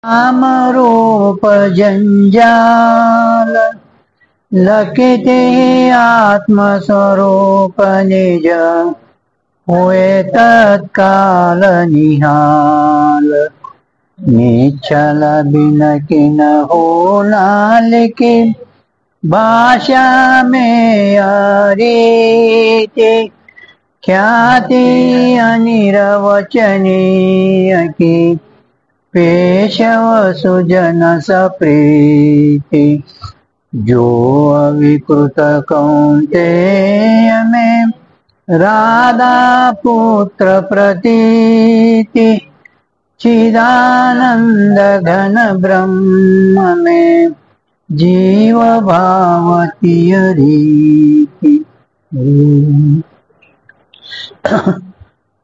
नाम रूप जंजाल लखिते आत्मस्वरूप निज हुए तत्काल निहाल। निश्चल बिन किन हो नालिके भाषा में अरीते ख्याति अनिर्वचनीय की पेशव सुजन सप्रीति। जो अविकृत कौन्तेय में राधा पुत्र प्रतीति चिदानंद घन ब्रह्म में जीव भावती रीति।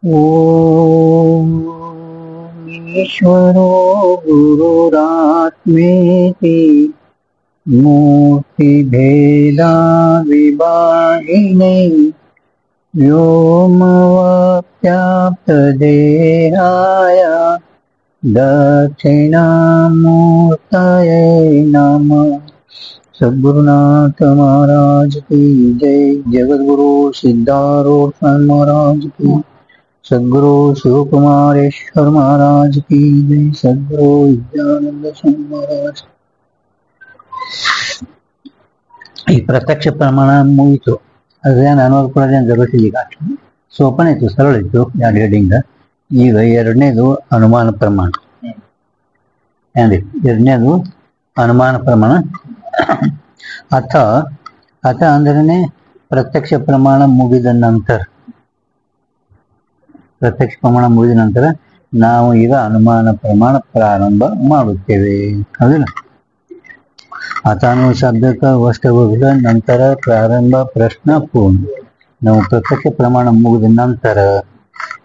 ओम ईश्वरो गुरुरात्मेति मूर्ति भेदा विभागिने व्योमवत्याप्त देहाय दक्षिणामूर्तये नमः। सद्गुरुनाथ महाराज की जय। जगद्गुरु सिद्धारूढ़ महाराज की, सद्गुरु शिव कुमारेश्वर महाराज की जय। सद्गुरु विद्यानंद स्वामी महाराज। ಈ ಪ್ರತ್ಯಕ್ಷ ಪ್ರಮಾಣ ಮುಗಿತು. ಅದೇನು ಅನುವಾದ ಜರುರತಿ ಈಗ ಸೋಪನ್ ಇತ್ತು, ಸರಳ ಇತ್ತು ಎರಡು ಹೆಡಿಂಗ್. ಈಗ ಎರಡನೇದು ಅನುಮಾನ ಪ್ರಮಾಣ. ಎರಡನೇದು ಅನುಮಾನ ಪ್ರಮಾಣ. ಅಥ ಅಥ ಅಂದ್ರೆ ಪ್ರತ್ಯಕ್ಷ ಪ್ರಮಾಣ ಮುಗಿದ ನಂತರ, ಪ್ರತ್ಯಕ್ಷ ಪ್ರಮಾಣ ಮುಗಿದ ನಂತರ ನಾವು ಈಗ ಅನುಮಾನ ಪ್ರಮಾಣ ಪ್ರಾರಂಭ ಮಾಡುತ್ತೇವೆ. ಹೌದಿಲ್ಲ? ಅಥಾನು ಶಬ್ದಕ್ಕೆ ವಸ್ತುಗಳ ನಂತರ ಪ್ರಾರಂಭ ಪ್ರಶ್ನ ಪೂರ್ಣ. ನಾವು ಪ್ರತ್ಯಕ್ಷ ಪ್ರಮಾಣ ಮುಗಿದ ನಂತರ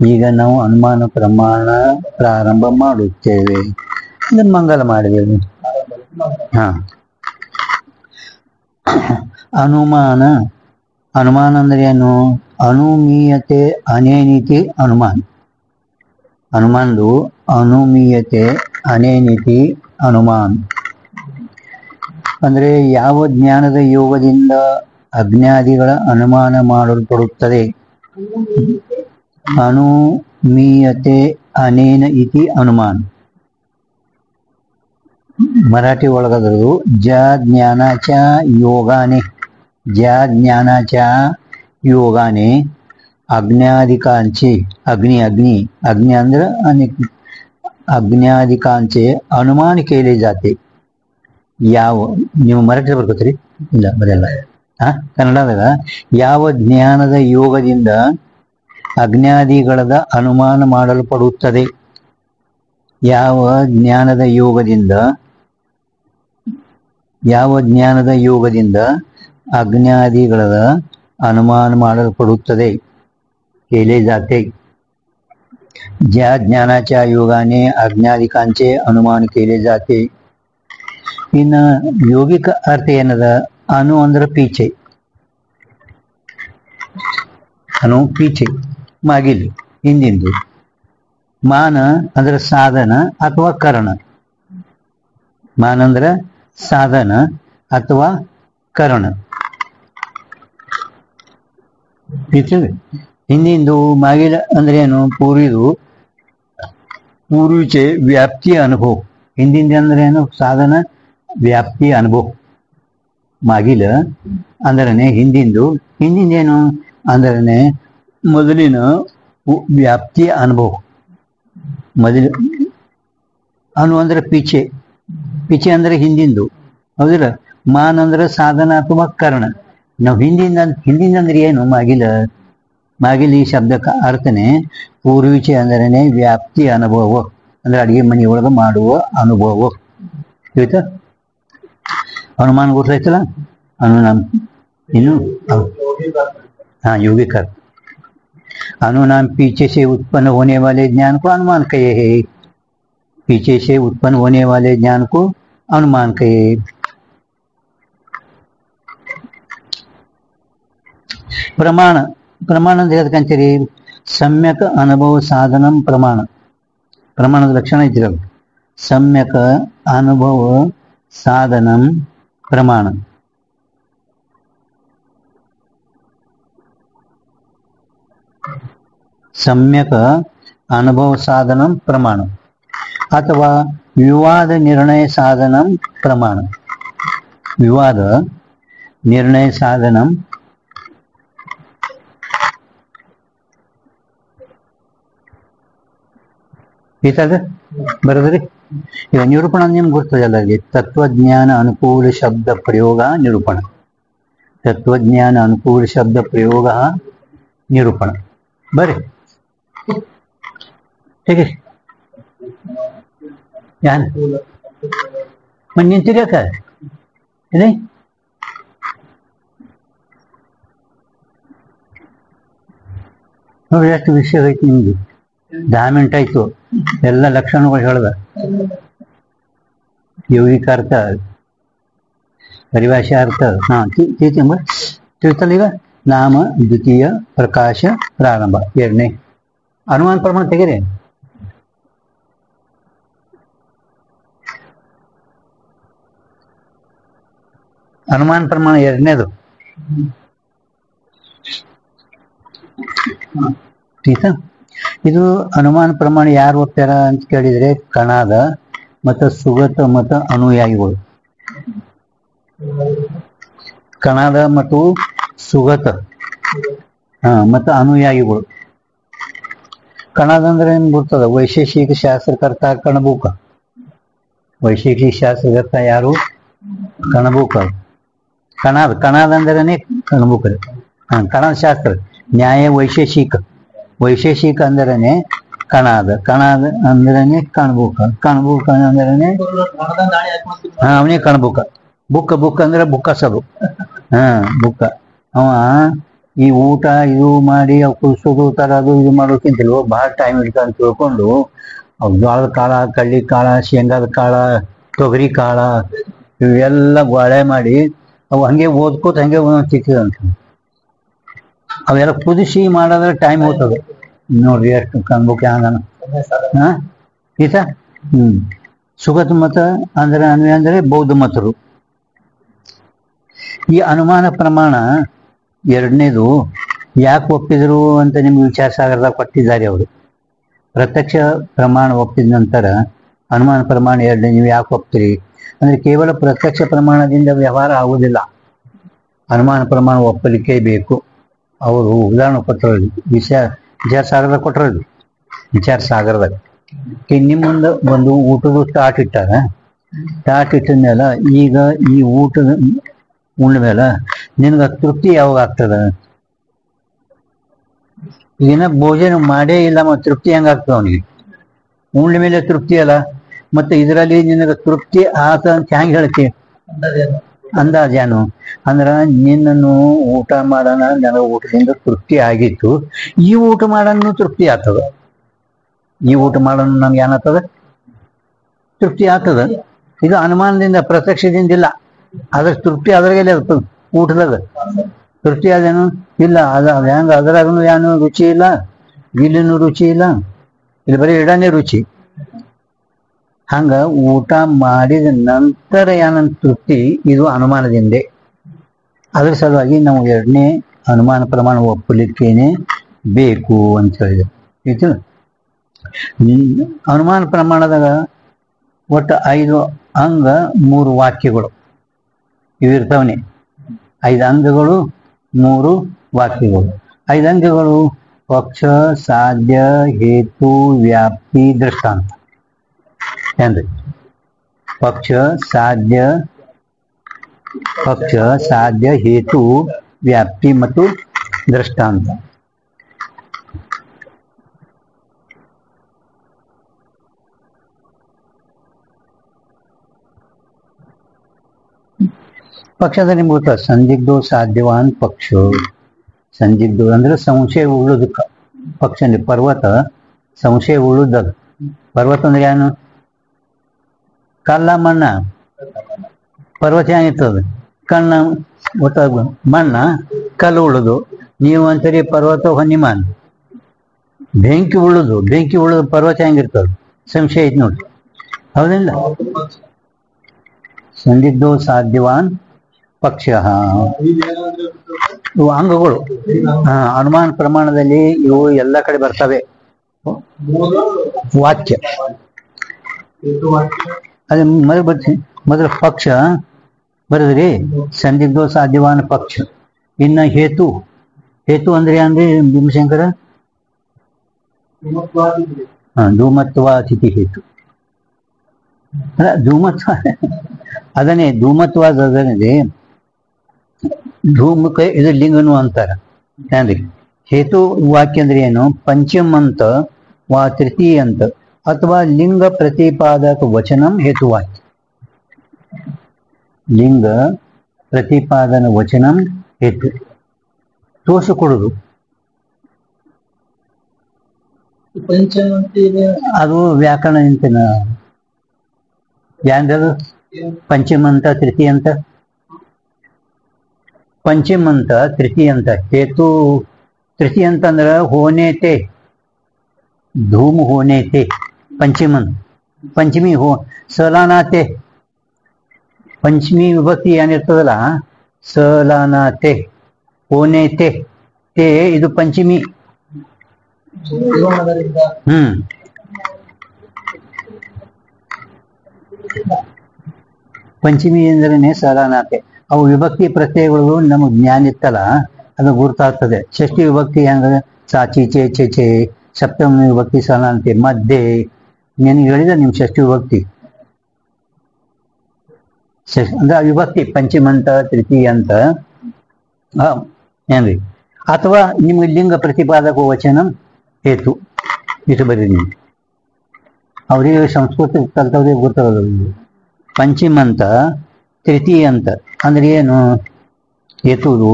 ಈಗ ನಾವು ಅನುಮಾನ ಪ್ರಮಾಣ ಪ್ರಾರಂಭ ಮಾಡುತ್ತೇವೆ. ಇದನ್ನು ಮಂಗಲ ಮಾಡಿದೆವು. ಹಾ, ಅನುಮಾನ. ಅನುಮಾನ ಅಂದ್ರೆ ಏನು? ಅನುಮೀಯತೆ ಅನೇನಿತಿ ಅನುಮಾನ. ಅನುಮಾನದು ಅನುಮೀಯತೆ ಅನೇನಿತಿ ಅನುಮಾನ ಅಂದ್ರೆ ಯಾವ ಜ್ಞಾನದ ಯೋಗದಿಂದ ಅಜ್ಞಾದಿಗಳ ಅನುಮಾನ ಮಾಡಲ್ಪಡುತ್ತದೆ. ಅನುಮೀಯತೆ ಅನೇನ ಇತಿ ಅನುಮಾನ. मराठी ಒಳಗದು ज्या ज्ञानाच्या योगाने, ज्या ज्ञानाच्या योगाने अज्ञादिकांचे अग्नि ಅಂದ್ರೆ अनेक अज्ञादिकांचे अनुमान केले जाते. ಯಾವ, ನೀವು ಮರಾಠಿ ಬರ್ಕೋತೀರಿ? ಇಲ್ಲ, ಬರೆಯಲ್ಲ. ಕನ್ನಡದಾಗ ಯಾವ ಜ್ಞಾನದ ಯೋಗದಿಂದ ಅಜ್ಞಾದಿಗಳದ ಅನುಮಾನ ಮಾಡಲ್ಪಡುತ್ತದೆ. ಯಾವ ಜ್ಞಾನದ ಯೋಗದಿಂದ, ಯಾವ ಜ್ಞಾನದ ಯೋಗದಿಂದ ಅಜ್ಞಾದಿಗಳದ ಅನುಮಾನ ಮಾಡಲ್ಪಡುತ್ತದೆ. केले जाते. ज्या ज्ञानाच्या योगाने अज्ञादिकांचे अनुमान केले जाते. ಇನ್ನು ಯೋಗಿಕ ಅರ್ಥ ಏನದ? ಅನು ಅಂದ್ರೆ ಪೀಚೆ, ಅನು ಪೀಚೆ, ಮಾಗಿಲು, ಹಿಂದಿಂದು. ಮಾನ ಅಂದ್ರೆ ಸಾಧನ ಅಥವಾ ಕರಣ. ಮಾನ ಅಂದ್ರೆ ಸಾಧನ ಅಥವಾ ಕರಣ. ಹಿಂದಿಂದು. ಮಾಗಿಲ ಅಂದ್ರೆ ಏನು? ಪೂರ್ವಿದು, ಪೂರ್ವಿಚೆ ವ್ಯಾಪ್ತಿಯ ಅನುಭವ. ಹಿಂದಿಂದ ಅಂದ್ರೆ ಏನು? ಸಾಧನ, ವ್ಯಾಪ್ತಿಯ ಅನುಭವ. ಮಾಗಿಲ ಅಂದ್ರೆ ಹಿಂದಿಂದು. ಹಿಂದಿಂದೇನು ಅಂದ್ರೆ ಮೊದಲಿನ ವ್ಯಾಪ್ತಿಯ ಅನುಭವ. ಮೊದಲು ಅನು ಅಂದ್ರೆ ಪೀಚೆ, ಪೀಚೆ ಅಂದ್ರೆ ಹಿಂದಿಂದು. ಹೌದಿಲ್ಲ? ಮಾನ್ ಅಂದ್ರೆ ಸಾಧನ ಅಥವಾ ಕರ್ಣ. ನಾವು ಹಿಂದಿಂದ ಅಂದ್ರೆ ಏನು? ಮಾಗಿಲ. ಮಾಗಿಲ ಈ ಶಬ್ದಕ್ಕೆ ಅರ್ಥನೇ ಪೂರ್ವಿಚೆ ಅಂದ್ರೆ ವ್ಯಾಪ್ತಿ ಅನುಭವ, ಅಂದ್ರೆ ಅಡಿಗೆ ಮನೆ ಒಳಗೆ ಮಾಡುವ ಅನುಭವ. ಆಯ್ತಾ? अनुमान ಗೊತ್ತಾಯ್ತಲ್ಲ? अनुमान ಇನ್ನು हाँ योगिक अर्थ. अनुमान पीछे से उत्पन्न होने वाले ज्ञान को अनुमान कहे है. पीछे से उत्पन्न होने वाले ज्ञान को अनुमान कहे. प्रमाण. प्रमाण ಅಂದ್ರೆ ಅದಕ್ಕಂತೀರಿ ಸಮ್ಯಕ್ ಅನುಭವ ಸಾಧನಂ ಪ್ರಮಾಣ. ಪ್ರಮಾಣದ ಲಕ್ಷಣ ಇದ್ದಿರಲ್ಲ. सम्यक अनुभव साधनम प्रमाण सम्यक अनुभव साधनम प्रमाण अथवा विवाद निर्णय साधनम प्रमाण विवाद निर्णय साधनम ಈತಾಗ ಬರೋದ್ರಿ ಈಗ ನಿರೂಪಣ ನಿಮ್ಗೆ ಗೊತ್ತದ ಎಲ್ಲರಿಗೆ ತತ್ವಜ್ಞಾನ ಅನುಕೂಲ ಶಬ್ದ ಪ್ರಯೋಗ ನಿರೂಪಣ ತತ್ವಜ್ಞಾನ ಅನುಕೂಲ ಶಬ್ದ ಪ್ರಯೋಗ ನಿರೂಪಣ ಬರ್ರಿ ಹೇಗೆ ಯಾನ್ ಮತ್ತೆ ನಿಂತಿರ್ಯಾಕ ಇದೆ ನೋಡಿ ಎಷ್ಟು ವಿಷಯ ಐತಿ ನಿಮ್ಗೆ 10 ಮಿನಿಟ್ ಆಯ್ತು ಎಲ್ಲ ಲಕ್ಷಣಗಳು ಹೇಳ್ದ ಯೌಗಿಕ ಅರ್ಥ ಪರಿಭಾಷೆ ಅರ್ಥ ಹಾ ತಿಳಿತಲ್ಲ ಈಗ ನಾಮ ದ್ವಿತೀಯ ಪ್ರಕಾಶ ಪ್ರಾರಂಭ ಎರಡನೇ ಅನುಮಾನ ಪ್ರಮಾಣ ತೆಗೀರಿ ಅನುಮಾನ ಪ್ರಮಾಣ ಎರಡನೇದು ಟೀತಾ ಇದು ಅನುಮಾನ ಪ್ರಮಾಣ ಯಾರು ಓದ್ತಾರ ಅಂತ ಕೇಳಿದ್ರೆ ಕಣಾದ ಮತ್ತು ಸುಗತ ಮತ್ತು ಅನುಯಾಯಿಗಳು ಕಣಾದ ಮತ್ತು ಸುಗತ ಮತ್ತು ಅನುಯಾಯಿಗಳು ಕಣಾದ ಅಂದ್ರೆ ಏನ್ ಬರ್ತದ ವೈಶೇಷಿಕ ಶಾಸ್ತ್ರಕರ್ತ ಕಣಬೂಕ ವೈಶೇಷಿಕ ಶಾಸ್ತ್ರಕರ್ತ ಯಾರು ಕಣಬೂಕ ಕಣಾದ ಅಂದ್ರೇನೆ ಕಣಬೂಕ ಕಣದ ಶಾಸ್ತ್ರ ನ್ಯಾಯ ವೈಶೇಷಿಕ ಅಂದ್ರೇನೆ ಕಣಾದ ಅಂದ್ರೇನೆ ಕಣಬೂಕ ಅಂದ್ರೇನೆ ಅವನೇ ಕಣಬೂಕ ಬುಕ್ಕ ಅಂದ್ರೆ ಬುಕ್ಕಸದು ಬುಕ್ಕ ಅವ ಈ ಊಟ ಇದು ಮಾಡಿ ಅವು ಕುದಿಸೋದು ತರೋದು ಇದು ಮಾಡೋಕ್ಕಿಂತಲೂ ಬಹಳ ಟೈಮ್ ಹಿಡಿತ ಅಂತ ತಿಳ್ಕೊಂಡು ಅವು ಜೋಳದ ಕಾಳ ಕಳ್ಳಿ ಕಾಳ ಶೇಂಗಾದ ಕಾಳ ತೊಗರಿ ಕಾಳ ಇವೆಲ್ಲ ಗೊಳೆ ಮಾಡಿ ಅವು ಹಂಗೆ ಓದ್ಕೋತ ಹಂಗೆ ಒಂದೊಂದು ಸಿಕ್ಕಿದಂತ ಅವೆಲ್ಲ ಕುದಿಸಿ ಮಾಡೋದ್ರೆ ಟೈಮ್ ಹೋಗ್ತದೆ ನೋಡ್ರಿ ಎಷ್ಟು ಕಣ್ಬುಕ್ ಹಂಗನ ಈತ ಸುಗತ ಮತ ಅಂದ್ರೆ ಬೌದ್ಧ ಮತರು ಈ ಅನುಮಾನ ಪ್ರಮಾಣ ಎರಡನೇದು ಯಾಕೆ ಒಪ್ಪಿದ್ರು ಅಂತ ನಿಮ್ಗೆ ವಿಚಾರ ಸಾಗರದಾಗ ಕೊಟ್ಟಿದ್ದಾರೆ ಅವರು ಪ್ರತ್ಯಕ್ಷ ಪ್ರಮಾಣ ಒಪ್ಪಿದ ನಂತರ ಅನುಮಾನ ಪ್ರಮಾಣ ಎರಡನೇ ನೀವು ಯಾಕೆ ಒಪ್ತೀರಿ ಅಂದ್ರೆ ಕೇವಲ ಪ್ರತ್ಯಕ್ಷ ಪ್ರಮಾಣದಿಂದ ವ್ಯವಹಾರ ಆಗುವುದಿಲ್ಲ ಅನುಮಾನ ಪ್ರಮಾಣ ಒಪ್ಪಲಿಕ್ಕೆ ಬೇಕು ಅವರು ಉದಾಹರಣೆ ಕೊಟ್ಟರು ವಿಚಾರ ಸಾಗರದಾಗ ಕೊಟ್ಟರು ವಿಚಾರ ಸಾಗರದಾಗ ನಿಮ್ಮ ಮುಂದೆ ಒಂದು ಊಟದ ತಾಟ್ ಇಟ್ಟ ಮೇಲೆ ಈಗ ಈ ಊಟದ ಉಂಡ ಮೇಲೆ ನಿನ್ಗೆ ತೃಪ್ತಿ ಯಾವಾಗ ಆಗ್ತದ ಈಗಿನ ಭೋಜನ ಮಾಡೇ ಇಲ್ಲ ಮತ್ತೆ ತೃಪ್ತಿ ಹೆಂಗಾಗ್ತದ ಅವನಿಗೆ ಉಂಡ ಮೇಲೆ ತೃಪ್ತಿ ಅಲ್ಲ ಮತ್ತೆ ಇದರಲ್ಲಿ ನಿನಗೆ ತೃಪ್ತಿ ಆತ ಅಂತ ಹೆಂಗೆ ಹೇಳ್ತಿ ಅಂದಾಜೇನು ಅಂದ್ರ ನಿನ್ನನ್ನು ಊಟ ಮಾಡೋಣ ನನಗೆ ಊಟದಿಂದ ತೃಪ್ತಿ ಆಗಿತ್ತು ಈ ಊಟ ಮಾಡೋಣ ತೃಪ್ತಿ ಆಗ್ತದ ಈ ಊಟ ಮಾಡೋಣ ನಮ್ಗೆ ಏನಾಗ್ತದ ತೃಪ್ತಿ ಆಗ್ತದ ಇದು ಅನುಮಾನದಿಂದ ಪ್ರತ್ಯಕ್ಷದಿಂದ ಇಲ್ಲ ಅದ್ರ ತೃಪ್ತಿ ಅದ್ರಾಗೆಲ್ಲ ಊಟದಾಗ ತೃಪ್ತಿ ಅದೇನು ಇಲ್ಲ ಹೆಂಗ ಅದ್ರಾಗನು ಏನು ರುಚಿ ಇಲ್ಲ ಇಲ್ಲಿನೂ ರುಚಿ ಇಲ್ಲ ಇಲ್ಲಿ ಬರೀ ಇಡನೇ ರುಚಿ ಹಂಗ ಊಟ ಮಾಡಿದ ನಂತರ ಏನಂತ ತೃಪ್ತಿ ಇದು ಅನುಮಾನದಿಂದೆ ಅದ್ರ ಸಲುವಾಗಿ ನಾವು ಎರಡನೇ ಅನುಮಾನ ಪ್ರಮಾಣ ಒಪ್ಪಲಿಕ್ಕೇನೆ ಬೇಕು ಅಂತ ಹೇಳಿದೆ ಆಯ್ತು ಅನುಮಾನ ಪ್ರಮಾಣದಾಗ ಒಟ್ಟು 5 ಅಂಗ 3 ವಾಕ್ಯಗಳು ಇವಿರ್ತಾವನೆ 5 ಅಂಗಗಳು 3 ವಾಕ್ಯಗಳು 5 ಅಂಗಗಳು ಪಕ್ಷ ಸಾಧ್ಯ ಹೇತು ವ್ಯಾಪ್ತಿ ದೃಷ್ಟಾಂತ ಏನ್ರಿ ಪಕ್ಷ ಸಾಧ್ಯ ಹೇತು ವ್ಯಾಪ್ತಿ ಮತ್ತು ದೃಷ್ಟಾಂತ ಪಕ್ಷದ ನಿಮ್ಗೆ ಗೊತ್ತ ಸಂದಿಗ್ಧೋ ಸಾಧ್ಯವಾನ್ ಪಕ್ಷ ಸಂದಿಗ್ಧ ಅಂದ್ರೆ ಸಂಶಯ ಉಳ್ಳೋದಕ್ಕ ಪಕ್ಷ ಪರ್ವತ ಸಂಶಯ ಉಳ್ಳುದ ಪರ್ವತ ಅಂದ್ರೆ ಏನು ಕಲ್ಲ ಮಣ್ಣ ಪರ್ವತ ಏನಿರ್ತದೆ ಕಣ್ಣ ಒಟ್ಟ ಮಣ್ಣ ಕಲ್ಲು ಉಳುದು ನೀವು ಅಂತೀರಿ ಪರ್ವತ ಹೊನ್ನಿಮಾನ್ ಬೆಂಕಿ ಉಳುದು ಪರ್ವತ ಹೆಂಗಿರ್ತದೆ ಸಂಶಯ ಐತಿ ನೋಡ್ರಿ ಹೌದಿಲ್ಲ? ಸಂದಿಗ್ಧೋ ಸಾಧ್ಯವಾನ್ ಪಕ್ಷ ಇವು ಅಂಗಗಳು. ಅನುಮಾನ ಪ್ರಮಾಣದಲ್ಲಿ ಇವು ಎಲ್ಲ ಕಡೆ ಬರ್ತವೆ. ವಾಕ್ಯ ಅದೇ ಮೊದಲು ಬರ್ತೀನಿ. ಮೊದಲು ಪಕ್ಷ ಬರದ್ರಿ, ಸಂದಿಗ್ಧೋ ಸಾಧ್ಯವಾನ್ ಪಕ್ಷ. ಇನ್ನ ಹೇತು. ಹೇತು ಅಂದ್ರೆ ಅಂದ್ರೆ ಭೀಮಶಂಕರ ಧೂಮತ್ವಾತಿಥಿ ಹೇತು. ಅಲ್ಲ, ಧೂಮತ್ವ ಅದನ್ನೇ ಧೂಮತ್ವಾದ ಅದನ್ನೇ ಧೂಮಕ ಇದು ಲಿಂಗನು ಅಂತಾರ. ಏನ್ರಿ ಹೇತು ವಾಕ್ಯ ಅಂದ್ರೆ ಏನು? ಪಂಚಮ ಅಂತ ವಾ ತೃತೀಯ ಅಂತ ಅಥವಾ ಲಿಂಗ ಪ್ರತಿಪಾದಕ ವಚನಂ ಹೇತುವಾಕ್ಯ. ಲಿಂಗ ಪ್ರತಿಪಾದನ ವಚನಂ ಹೇತು ತೋರಿಸಿಕೊಡುದು. ಅದು ವ್ಯಾಕರಣ ನಿಂತನ ಯಾಂದದು ಪಂಚಮ ಅಂತ ತೃತೀಯ ಅಂತ. ಪಂಚಮ ಅಂತ ತೃತೀಯ ಅಂತ ಹೇತು. ತೃತೀಯ ಅಂತಂದ್ರ ಹೋನೇತೆ, ಧೂಮ ಹೋನೇತೆ ಪಂಚಮನ್. ಪಂಚಮಿ ಹೋ ಸಲಾನಾತೆ. ಪಂಚಮಿ ವಿಭಕ್ತಿ ಏನಿರ್ತದಲ್ಲ, ಸಲಾನಾತೆ ಹೋನೇತೆ ತೇ ಇದು ಪಂಚಮಿ. ಪಂಚಮಿ ಎಂದ್ರೇನೆ ಸಲಾನಾತೆ. ಅವು ವಿಭಕ್ತಿ ಪ್ರತ್ಯಯಗಳು ನಮಗೆ ಜ್ಞಾನ ಇತ್ತಲ್ಲ, ಅದು ಗುರುತಾಗ್ತದೆ. ಷಷ್ಠಿ ವಿಭಕ್ತಿ ಹೆಂಗ? ಸಾಚಿ ಚೇ ಚೇ ಚೇ. ಸಪ್ತಮಿ ವಿಭಕ್ತಿ ಸಲಾನತೆ ಮಧ್ಯೆ. ನಿನಗೆ ಹೇಳಿದ ನಿಮ್ ಷಷ್ಠಿ ವಿಭಕ್ತಿ ಅಂದ್ರೆ ವಿಭಕ್ತಿ ಪಂಚಮಂತ ತೃತೀಯ ಅಂತ ಏನ್ರಿ. ಅಥವಾ ನಿಮ್ಗೆ ಲಿಂಗ ಪ್ರತಿಪಾದಕ ವಚನ ಹೇತು ಇಷ್ಟು ಬರೀ. ನೀವು ಅವರಿಗೆ ಸಂಸ್ಕೃತ ಕಲ್ತವ್ರಿಗೆ ಗೊತ್ತಾಗಲ್ಲ. ಪಂಚಮಂತ ತೃತೀಯ ಅಂತ ಅಂದ್ರೆ ಏನು? ಹೇತುದು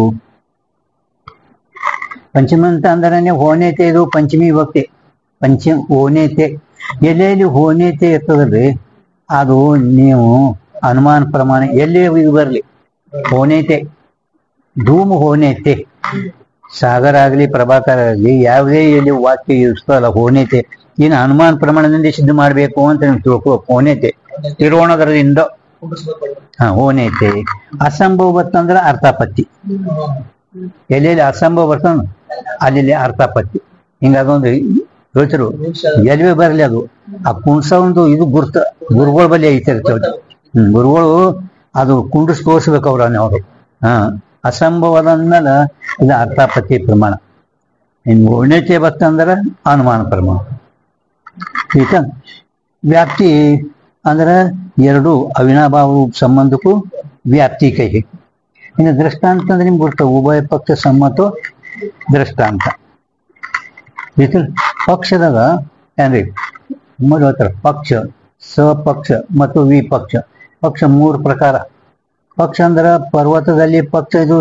ಪಂಚಮಂತ ಅಂದ್ರೆ ಹೋನೇತೆ. ಇದು ಪಂಚಮಿ ವಿಭಕ್ತಿ. ಪಂಚಮ ಹೋನೇತೆ ಎಲ್ಲೆಲ್ಲಿ ಹೋನೇತೆ ಇರ್ತದಲ್ರಿ, ಅದು ನೀವು ಅನುಮಾನ ಪ್ರಮಾಣ ಎಲ್ಲಿ ಇದು ಬರಲಿ. ಹೋನೇತೆ ಧೂಮ ಹೋನೇತೆ. ಸಾಗರ ಆಗಲಿ ಪ್ರಭಾಕರ ಆಗಲಿ ಯಾವುದೇ ಎಲ್ಲಿ ವಾಕ್ಯ ಇರ್ತದಲ್ಲ ಹೋನೇತೆ, ಏನು ಅನುಮಾನ ಪ್ರಮಾಣದಿಂದ ಸಿದ್ಧ ಮಾಡಬೇಕು ಅಂತ ನೀವು ತಿಳ್ಕೊ. ಹೋನೇತೆ ತಿರುವೋಣದರದಿಂದ ಹೋನೇತೆ. ಅಸಂಭವ ಬರ್ತಂದ್ರೆ ಅರ್ಥಾಪತ್ತಿ. ಎಲ್ಲೆಲ್ಲಿ ಅಸಂಭವ ಬರ್ತಾನ ಅಲ್ಲಿ ಅರ್ಥಾಪತ್ತಿ. ಹಿಂಗ ಅದೊಂದು ಯೋಚರು ಎಲ್ವೇ ಬರಲಿ ಅದು. ಆ ಕುಂಡ್ಸ ಒಂದು ಇದು ಗುರ್ತ ಗುರುಗಳ ಬಳಿ ಐತಿರ್ತೇವೆ. ಗುರುಗಳು ಅದು ಕುಂಡ್ಸ್ ತೋರಿಸ್ಬೇಕು ಅವ್ರನ್ನ ಅವರು. ಅಸಂಭವದಂದ್ಮೇಲೆ ಇದು ಅರ್ಥಾಪತ್ತಿ ಪ್ರಮಾಣ. ಇನ್ನು ಉಣ್ಣತೆ ಬರ್ತಂದ್ರೆ ಅನುಮಾನ ಪ್ರಮಾಣ. ಈಗ ವ್ಯಾಪ್ತಿ ಅಂದ್ರೆ ಎರಡು ಅವಿನಾಭಾವ ಸಂಬಂಧಕ್ಕೂ ವ್ಯಾಪ್ತಿ ಕೈಗೆ. ಇನ್ನು ದೃಷ್ಟಾಂತ ಅಂದ್ರೆ ನಿಮ್ಗೆ ಗೊತ್ತ, ಉಭಯ ಪಕ್ಷ ಸಮ್ಮತ ದೃಷ್ಟಾಂತ. ಪಕ್ಷದಾಗ ಏನ್ರಿ ಹೇಳ್ತಾರೆ, ಪಕ್ಷ, ಸಪಕ್ಷ ಮತ್ತು ವಿಪಕ್ಷ. ಪಕ್ಷ ಮೂರು ಪ್ರಕಾರ. ಪಕ್ಷ ಅಂದ್ರೆ ಪರ್ವತದಲ್ಲಿ ಪಕ್ಷ. ಇದು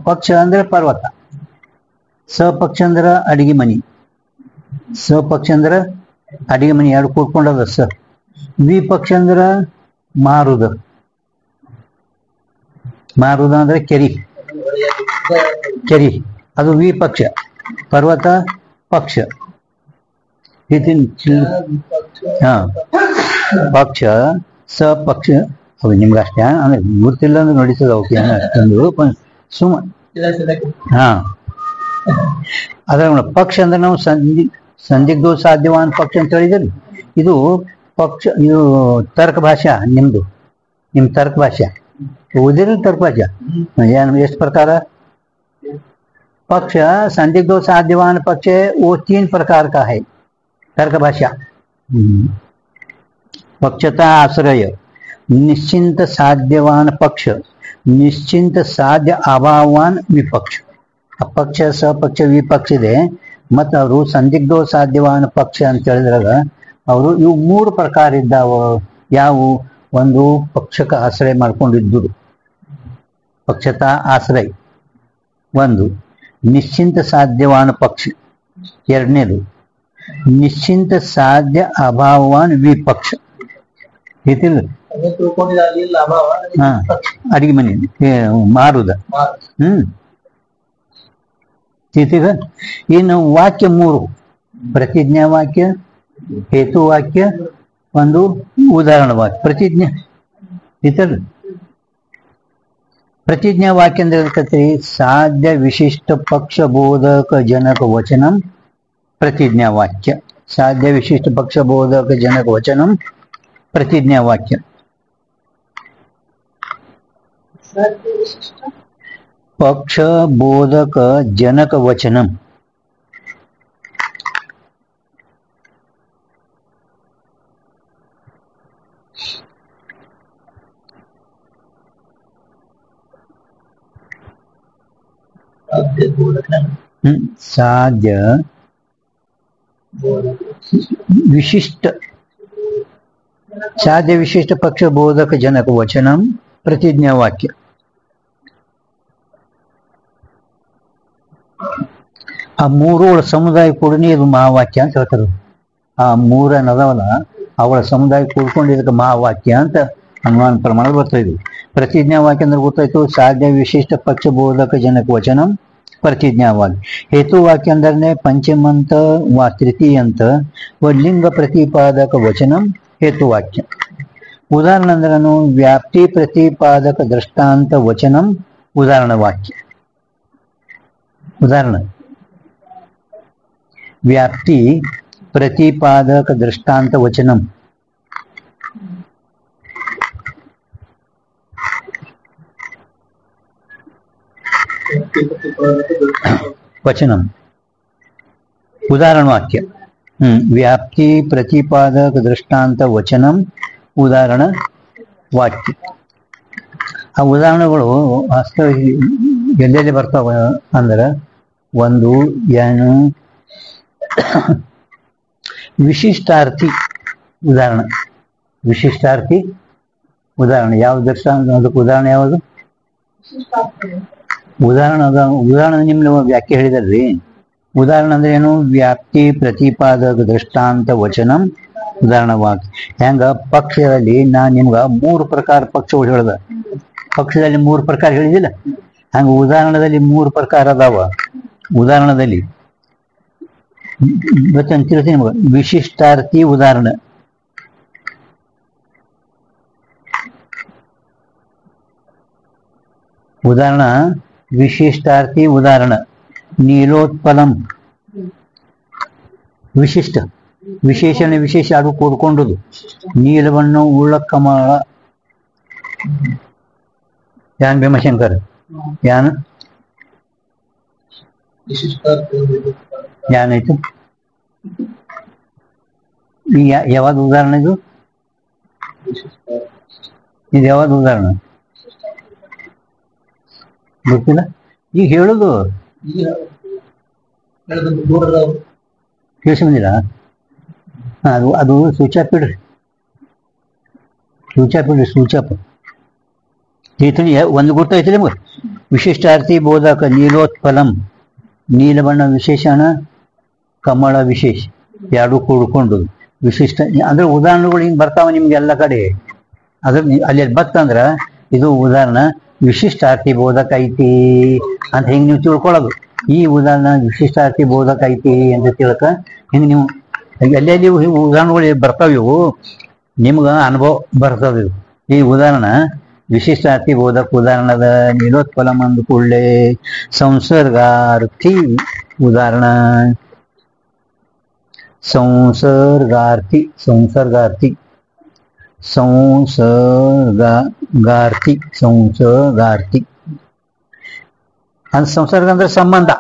ಪಕ್ಷ ಅಂದ್ರೆ ಪರ್ವತ. ಸಪಕ್ಷ ಅಂದ್ರೆ ಅಡಿಗೆ ಮನಿ. ಸಪಕ್ಷ ಅಂದ್ರೆ ಅಡಿಗೆ ಮನಿ ಎರಡು ಕೂಡ್ಕೊಂಡದ ಸ. ವಿಪಕ್ಷ ಅಂದ್ರ ಮಾರುದ. ಮಾರುದ ಅಂದ್ರೆ ಕೆರಿ. ಕೆರಿ ಅದು ವಿಪಕ್ಷ. ಪರ್ವತ ಪಕ್ಷ. ಪಕ್ಷ ಸಪಕ್ಷ. ಅವು ನಿಮ್ಗೆ ಅಷ್ಟೇ ಅಂದ್ರೆ ಗುರ್ತಿಲ್ಲ ಅಂದ್ರೆ ನಡೀತದ. ಅವಕ್ಕೆ ಅಷ್ಟೊಂದು ಸುಮ ಅದ್ರ ಪಕ್ಷ ಅಂದ್ರೆ ನಾವು ಸಂದಿಗ್ಧೋ ಸಾಧ್ಯವಾನ್ ಪಕ್ಷ ಅಂತ ಹೇಳಿದ್ರಿ. ಇದು ಪಕ್ಷ, ಇದು ತರ್ಕ ಭಾಷಾ. ನಿಮ್ ತರ್ಕ ಭಾಷಾ ಓದಿರಿ. ತರ್ಕ ಭಾಷಾ ಏನು ಎಷ್ಟು ಪ್ರಕಾರ? पक्ष संदिग्धो साध्यवान पक्ष वो 3 प्रकार का है तर्क भाषा। पक्षता आश्रय, निश्चिंत साध्यवान पक्ष, निश्चिंत साध्य अभावान विपक्ष। अपक्ष सपक्ष विपक्ष ಇದೆ ಮತ್ತು ಅವರು ಸಂದಿಗ್ಧೋ ಸಾಧ್ಯವಾನ ಪಕ್ಷ ಅಂತ ಹೇಳಿದ್ರಾಗ ಅವರು ಇವು 3 ಪ್ರಕಾರ ಇದ್ದಾವ. ಯಾವ? ಒಂದು ಪಕ್ಷಕ ಆಶ್ರಯ ಮಾಡ್ಕೊಂಡಿದ್ದರು, ಪಕ್ಷತಾ ಆಶ್ರಯ ಒಂದು. ನಿಶ್ಚಿಂತ ಸಾಧ್ಯವಾನ ಪಕ್ಷ ಎರಡನೇದು. ನಿಶ್ಚಿಂತ ಸಾಧ್ಯ ಅಭಾವವಾನ್ ವಿಪಕ್ಷ. ಗೊತ್ತಿಲ್ಲ? ಅಡಿಗೆ ಮನೆ ಮಾರುದ. ತಿಳ್ತೀಗ? ಇನ್ನು ವಾಕ್ಯ 3: ಪ್ರತಿಜ್ಞಾ ವಾಕ್ಯ, ಹೇತು ವಾಕ್ಯ, ಒಂದು ಉದಾಹರಣ ವಾಕ್ಯ. ಪ್ರತಿಜ್ಞೆ ಇತರ ಪ್ರತಿಜ್ಞಾ ವಾಕ್ಯ ಅಂದ್ರೆ ಇರ್ತೈತಿ ಸಾಧ್ಯ ವಿಶಿಷ್ಟ ಪಕ್ಷ ಬೋಧಕ ಜನಕ ವಚನಂ ಪ್ರತಿಜ್ಞಾ ವಾಕ್ಯ. ಸಾಧ್ಯ ವಿಶಿಷ್ಟ ಪಕ್ಷ ಬೋಧಕ ಜನಕ ವಚನಂ ಪ್ರತಿಜ್ಞಾ ವಾಕ್ಯ. ಪಕ್ಷ ಬೋಧಕ ಜನಕ ವಚನಂ ಸಾಧ್ಯ ವಿಶಿಷ್ಟ ಸಾಧ್ಯ ವಿಶಿಷ್ಟ ಪಕ್ಷ ಬೋಧಕ ಜನಕ ವಚನಂ ಪ್ರತಿಜ್ಞಾ ವಾಕ್ಯ. ಆ ಮೂರು ಸಮುದಾಯ ಕೂಡನೇ ಇದು ಮಹಾವಾಕ್ಯ ಅಂತ ಹೇಳ್ತಾರೆ. ಆ ಮೂರನ್ನದವಲ್ಲ ಅವಳ ಸಮುದಾಯ ಕೂಡ್ಕೊಂಡು ಇದಕ್ಕೆ ಮಹಾವಾಕ್ಯ ಅಂತ ಅನುಮಾನ ಪ್ರಮಾಣ ಬರ್ತಾ ಇದ್ವಿ. ಪ್ರತಿಜ್ಞಾ ವಾಕ್ಯ ಅಂದ್ರೆ ಗೊತ್ತಾಯ್ತು ಸಾಧ್ಯ ವಿಶಿಷ್ಟ ಪಕ್ಷ ಬೋಧಕ ಜನಕ ವಚನಂ ಪ್ರತಿಜ್ಞಾ ವಾಕ್ಯ. ಹೇತು ವಾಕ್ಯ ಅಂದ್ರೆ ಪಂಚಮಂತ ವಾ ತೃತೀಯಂತ ಲಿಂಗ ಪ್ರತಿಪಾದಕ ವಚನಂ ಹೇತು ವಾಕ್ಯ. ಉದಾಹರಣ ಅಂದ್ರನು ವ್ಯಾಪ್ತಿ ಪ್ರತಿಪಾದಕ ದೃಷ್ಟಾಂತ ವಚನಂ ಉದಾಹರಣ ವಾಕ್ಯ. ಉದಾಹರಣ ವ್ಯಾಪ್ತಿ ಪ್ರತಿಪಾದಕ ದೃಷ್ಟಾಂತ ವಚನಂ ವಚನಂ ಉದಾಹರಣ ವಾಕ್ಯ. ವ್ಯಾಪ್ತಿ ಪ್ರತಿಪಾದಕ ದೃಷ್ಟಾಂತ ವಚನಂ ಉದಾಹರಣ ವಾಕ್ಯ. ಆ ಉದಾಹರಣೆಗಳು ವಾಸ್ತವ ಎಲ್ಲೆಲ್ಲಿ ಬರ್ತಾವ ಅಂದ್ರೆ ಒಂದು ಏನು ವಿಶಿಷ್ಟಾರ್ಥಿ ಉದಾಹರಣೆ. ವಿಶಿಷ್ಟಾರ್ಥಿ ಉದಾಹರಣೆ ಯಾವ ದೃಷ್ಟಾಂತ ಅದಕ್ಕೆ ಉದಾಹರಣೆ ಯಾವುದು ಉದಾಹರಣೆ ನಿಮ್ಗೆ ವ್ಯಾಖ್ಯೆ ಹೇಳಿದಲ್ರಿ. ಉದಾಹರಣೆ ಅಂದ್ರೆ ಏನು ವ್ಯಾಪ್ತಿ ಪ್ರತಿಪಾದಕ ದೃಷ್ಟಾಂತ ವಚನಂ ಉದಾಹರಣ ವಾಕ್ಯ. ಹೆಂಗ ಪಕ್ಷದಲ್ಲಿ ನಾನ್ ನಿಮ್ಗ 3 ಪ್ರಕಾರ ಪಕ್ಷಗಳು ಹೇಳ್ದ. ಪಕ್ಷದಲ್ಲಿ 3 ಪ್ರಕಾರ ಹೇಳಿದಿಲ್ಲ, ಹಂಗ ಉದಾಹರಣದಲ್ಲಿ 3 ಪ್ರಕಾರ ಅದಾವ. ಉದಾಹರಣದಲ್ಲಿ ಇವತ್ತಂತ ತಿಳಿಸಿ ನಿಮ್ಗ ವಿಶಿಷ್ಟಾರ್ಥಿ ಉದಾಹರಣೆ, ಉದಾಹರಣ ವಿಶಿಷ್ಟಾರ್ಥಿ ಉದಾಹರಣ ನೀಲೋತ್ಪಲಂ ವಿಶಿಷ್ಟ ವಿಶೇಷಣ ವಿಶೇಷ ಅದು ಕೂಡ್ಕೊಂಡುದು ನೀಲವನ್ನು ಉಳ್ಳ ಕಮಲ ಯಾನ್ ಭೀಮಶಂಕರ್ ಯಾನ್ ಯಾನಾಯ್ತು ಯಾವ್ದು ಉದಾಹರಣೆ ಇದು ಯಾವ್ದು ಉದಾಹರಣೆ ಗೊತ್ತಿಲ್ಲ ಈಗ ಹೇಳುದು ಕೇಳಿಸಿ ಬಂದಿಲ್ಲ. ಅದು ಅದು ಸೂಚಾಪ್ ಇಡ್ರಿ, ಸೂಚಾಪ್ ಇಡ್ರಿ, ಸೂಚಾಪ್ ಈತನಿ ಒಂದು ಗೊತ್ತಾಯ್ತು ನಿಮ್ಗೆ. ವಿಶಿಷ್ಟಾರ್ಥಿ ಬೋಧಕ ನೀಲೋತ್ಪಲಂ ನೀಲಬಣ್ಣ ವಿಶೇಷಣ ಕಮಲ ವಿಶೇಷ ಎರಡು ಕೂಡ್ಕೊಂಡು ವಿಶಿಷ್ಟ ಅಂದ್ರೆ ಉದಾಹರಣೆಗಳು ಹಿಂಗೆ ಬರ್ತಾವ ನಿಮ್ಗೆ ಎಲ್ಲ ಕಡೆ. ಅದ್ರ ಅಲ್ಲಿ ಬತ್ತಂದ್ರ ಇದು ಉದಾಹರಣ ವಿಶಿಷ್ಟಾರ್ಥಿ ಬೋಧಕ ಐತಿ ಅಂತ ಹಿಂಗೆ ನೀವು ತಿಳ್ಕೊಳ್ಳೋದು. ಈ ಉದಾಹರಣೆ ವಿಶಿಷ್ಟಾರ್ಥಿ ಬೋಧಕ ಐತಿ ಅಂತ ತಿಳ್ಕ ಹಿಂಗೆ ನೀವು ಎಲ್ಲೆಲ್ಲಿ ಉದಾಹರಣೆಗಳು ಬರ್ತಾವ ಇವು ನಿಮ್ಗ ಅನುಭವ ಬರ್ತಾವ ಇವು. ಈ ಉದಾಹರಣ ವಿಶಿಷ್ಟಾರ್ಥಿ ಬೋಧಕ ಉದಾಹರಣದ ನೀಲೋತ್ಪಲಂ ಅಂದ ಕೂಡಲೇ ಸಂಸರ್ಗಾರ್ಥಿ ಉದಾಹರಣ ಸಂಸರ್ಗಾರ್ಥಿ ಸಂಸರ್ಗಾರ್ಥಿ ಸಂಸರ್ಗಾರ್ಥಿ ಸಂಸರ್ಗಾರ್ಥಿ ಅಂದ್ರೆ ಸಂಸರ್ಗ ಅಂದ್ರೆ ಸಂಬಂಧ.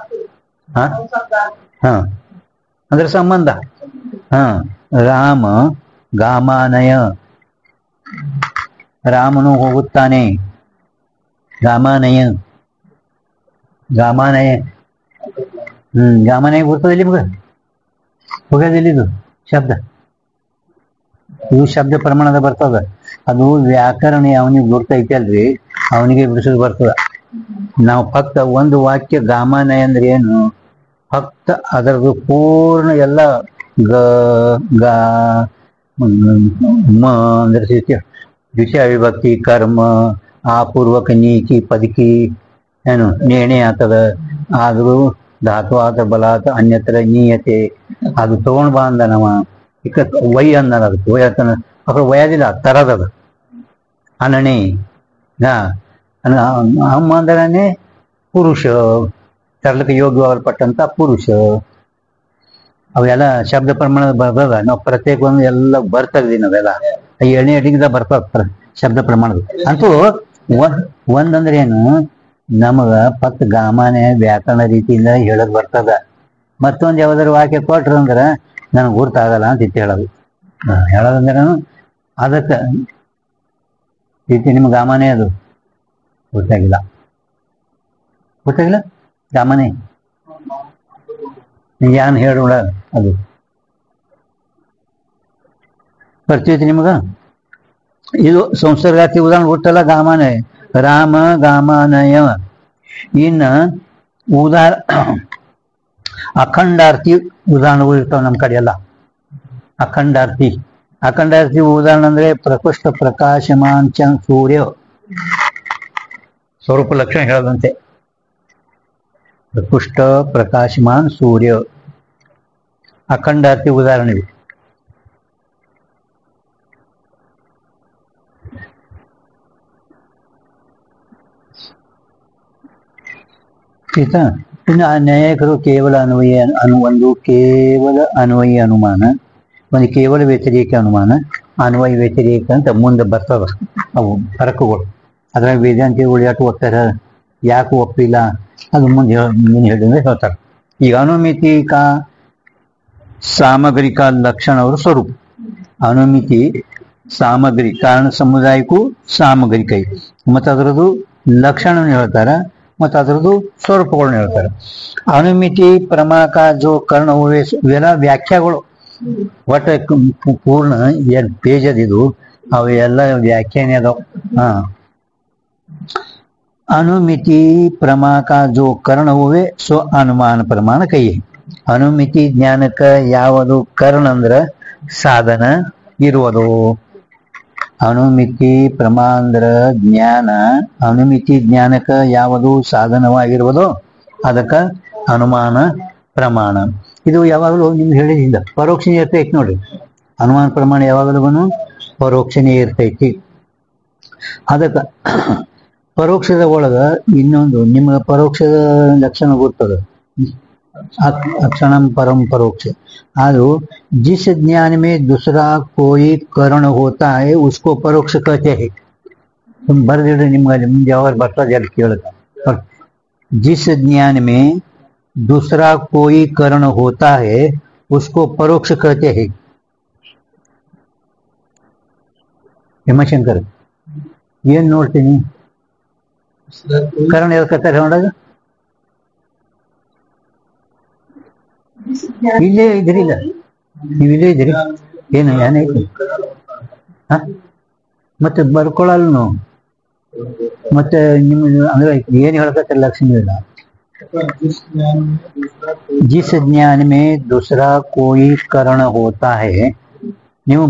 ಹ ಅಂದ್ರೆ ಸಂಬಂಧ. ರಾಮ ಗಾಮಾನಯ ರಾಮನು ಹೋಗುತ್ತಾನೆ ಗಾಮಾನಯ ಗಾಮಾನಯ ಗಾಮಾನಯ ಬರ್ತದೆ ನಿಮ್ಗೆ ಹೋಗೋದಿಲ್ಲ. ಇದು ಶಬ್ದ ಇದು ಶಬ್ದ ಪ್ರಮಾಣದ ಬರ್ತದ. ಅದು ವ್ಯಾಕರಣ ಅವನಿಗೆ ಗುರ್ತೈತಿ ಅಲ್ರಿ ಅವನಿಗೆ ಬಿಡಿಸೋದು ಬರ್ತದ. ನಾವು ಫಕ್ತ ಒಂದು ವಾಕ್ಯ ಗಾಮಾನಯ ಅಂದ್ರೆ ಏನು ಫಕ್ತ ಅದರದ್ದು ಪೂರ್ಣ ಎಲ್ಲ ಗ ಗ ಮ ಅಂದ್ರೆ ದ್ವಿತೀಯ ವಿಭಕ್ತಿ ಕರ್ಮ ಆಪೂರ್ವಕ ನೀಕಿ ಪದಕಿ ಏನು ನೇಣೆ ಆಗ್ತದ. ಆದ್ರೂ ಧಾತು ಆತ ಬಲ ಆತ ಅನ್ಯತ್ರ ನೀಯತೆ ಅದು ತಗೊಂಡ್ ಬಾ ಅಂದ ನಾವ ಇಕ್ಕ ವೈ ಅನ್ನೋದು ಅದಕ್ಕೆ ವೈ ಅಂತ ಅక్కడ ವಯದಿಲ್ಲ ತರದದ ಅನಣೆ ಅಮ್ಮ ಅಂದ್ರನೇ ಪುರುಷ, ತರಲಿಕ್ಕೆ ಯೋಗ್ಯವಾಗಲ್ಪಟ್ಟಂತ ಪುರುಷ. ಅವೆಲ್ಲ ಶಬ್ದ ಪ್ರಮಾಣದ ಬರ್ತದ. ನಾವು ಪ್ರತ್ಯೇಕ ಒಂದು ಎಲ್ಲ ಬರ್ತದ್ವಿ ನಾವೆಲ್ಲ ಎಣ್ಣೆ ಅಡಿಗೆದ ಬರ್ತದ ಶಬ್ದ ಪ್ರಮಾಣದ. ಅಂತೂ ಒಂದಂದ್ರೆ ಏನು, ನಮಗ ಪತ್ ಗಾಮಾನೆ ವ್ಯಾಕರಣ ರೀತಿಯಿಂದ ಹೇಳಕ್ ಬರ್ತದ. ಮತ್ತೊಂದು ಯಾವ್ದಾದ್ರು ವಾಕ್ಯ ಕೊಟ್ರು ಅಂದ್ರೆ ನನಗೆ ಗುರ್ತಾಗಲ್ಲ ಅಂತ ಇತ್ತು ಹೇಳೋದು. ಹೇಳೋದಂದ್ರೆ ಅದಕ್ಕೆ ರೀತಿ ನಿಮ್ಗೆ ಗಾಮಾನೆ ಅದು ಗೊತ್ತಾಗಿಲ್ಲ ಗಾಮಾನೆ ಏನ್ ಹೇಳೋಣ ಅದು ಬರ್ತೀತಿ ನಿಮಗ. ಇದು ಸಂಸರ್ಗಾತಿ ಉದಾಹರಣೆ ಹುಟ್ಟಲ್ಲ ಗಾಮಾನಯ, ರಾಮ ಗಾಮಾನಯ. ಇನ್ನ ಅಖಂಡಾರ್ಥಿ ಉದಾಹರಣೆಗಳು ಇರ್ತಾವ ನಮ್ಮ ಕಡೆ ಎಲ್ಲ. ಅಖಂಡಾರ್ಥಿ ಉದಾಹರಣೆ ಅಂದ್ರೆ ಪ್ರಕೃಷ್ಟ ಪ್ರಕಾಶಮಾನ್ ಚ ಸೂರ್ಯ, ಸ್ವರೂಪ ಲಕ್ಷಣ ಹೇಳದಂತೆ. ಪ್ರಕೃಷ್ಟ ಪ್ರಕಾಶಮಾನ್ ಸೂರ್ಯ ಅಖಂಡಾರ್ಥಿ ಉದಾಹರಣೆ. ಇನ್ನು ನ್ಯಾಯಿಕರು ಕೇವಲ ಕೇವಲ ಅನ್ವಯ ಅನುಮಾನ, ಒಂದು ಕೇವಲ ವ್ಯತಿರೇಕ ಅನುಮಾನ, ಅನ್ವಯ ವ್ಯತಿರೇಕ ಅಂತ ಮುಂದೆ ಬರ್ತದ. ಅವು ಫರಕುಗಳು ಅದ್ರಾಗ ವೇದಾಂತಿಗಳು ಯಾಕೆ ಒಪ್ತಾರ, ಯಾಕೆ ಒಪ್ಪಿಲ್ಲ ಅದು ಮುಂದೆ ಹೇಳಿದ್ರೆ ಹೇಳ್ತಾರೆ. ಈಗ ಅನುಮಿತಿಕ ಸಾಮಗ್ರಿಕ ಲಕ್ಷಣ ಅವರು ಸ್ವರೂಪ. ಅನುಮಿತಿ ಸಾಮಗ್ರಿ ಕಾರಣ ಸಮುದಾಯಕ್ಕೂ ಸಾಮಗ್ರಿಕ ಐತಿ, ಮತ್ತು ಅದರದ್ದು ಲಕ್ಷಣ ಹೇಳ್ತಾರ, ಮತ್ತು ಅದರದ್ದು ಸ್ವರೂಪಗಳನ್ನ ಹೇಳ್ತಾರೆ. ಅನುಮಿತಿ ಪ್ರಮಾಕ ಜೋ ಕರ್ಣ ಇವೆಲ್ಲ ವ್ಯಾಖ್ಯಾಗಳು. ಒಟ್ಟು ಪೂರ್ಣ ಏನ್ ಪೇಜ್ ಅದಿದು ಅವೆಲ್ಲ ವ್ಯಾಖ್ಯಾನ ಅದಾವ. ಅನುಮಿತಿ ಪ್ರಮಾಕ ಜೋ ಕರ್ಣ ಹುವೆ ಸೊ ಅನುಮಾನ ಪ್ರಮಾಣ ಕೈ. ಅನುಮಿತಿ ಜ್ಞಾನಕ್ಕ ಯಾವುದು ಕರ್ಣ ಅಂದ್ರ ಸಾಧನ ಇರುವುದು. ಅನುಮಿತಿ ಪ್ರಮಾಂದ್ರ ಜ್ಞಾನ, ಅನುಮಿತಿ ಜ್ಞಾನಕ್ಕ ಯಾವುದು ಸಾಧನವಾಗಿರುವುದೋ ಅದಕ್ಕ ಅನುಮಾನ ಪ್ರಮಾಣ. ಇದು ಯಾವಾಗಲೂ ನಿಮ್ಗೆ ಹೇಳಿದಿಲ್ಲ, ಪರೋಕ್ಷನೇ ಇರ್ತೈತಿ ನೋಡ್ರಿ. ಅನುಮಾನ ಪ್ರಮಾಣ ಯಾವಾಗಲೂ ಪರೋಕ್ಷನೇ ಇರ್ತೈತಿ. ಅದಕ್ಕ ಪರೋಕ್ಷದ ಒಳಗ ಇನ್ನೊಂದು ನಿಮ್ಗೆ ಪರೋಕ್ಷದ ಲಕ್ಷಣ ಗೊತ್ತದ, अक्षणम परम परोक्ष। आदो जिस ज्ञान में दूसरा कोई करण होता है उसको परोक्ष कहते हैं। तुम बरदिड्रे निम्गे ಮುಂದೆ ಯಾವಾಗ ಬರ್ತದೆ ಅಲ್ಲಿ ಕೇಳುತ್ತಾ, जिस ज्ञान में दूसरा कोई करण होता है उसको परोक्ष कहते हैं। ಹೇಮಶಂಕರ್ ಏನ್ ನೋಡ್ತೀನಿ ಕರಣ ಹೇಳ್ಕತ್ತಾರೆ ನೋಡಾಗ ಇಲ್ಲೇ ಇದ್ರಿಲ್ಲ, ನೀವು ಇಲ್ಲೇ ಇದ್ರಿ ಏನು ಏನಾಯ್ತು ಮತ್ತೆ ಬರ್ಕೊಳಲ್ನು ಮತ್ತೆ ನಿಮ್ ಅಂದ್ರೆ ಏನ್ ಹೇಳ್ಕತ್ತಾರೆ ಲಕ್ಷ್ಮಿ ಇಲ್ಲ। जिस ज्ञान में दूसरा कोई करण होता है ನೀವು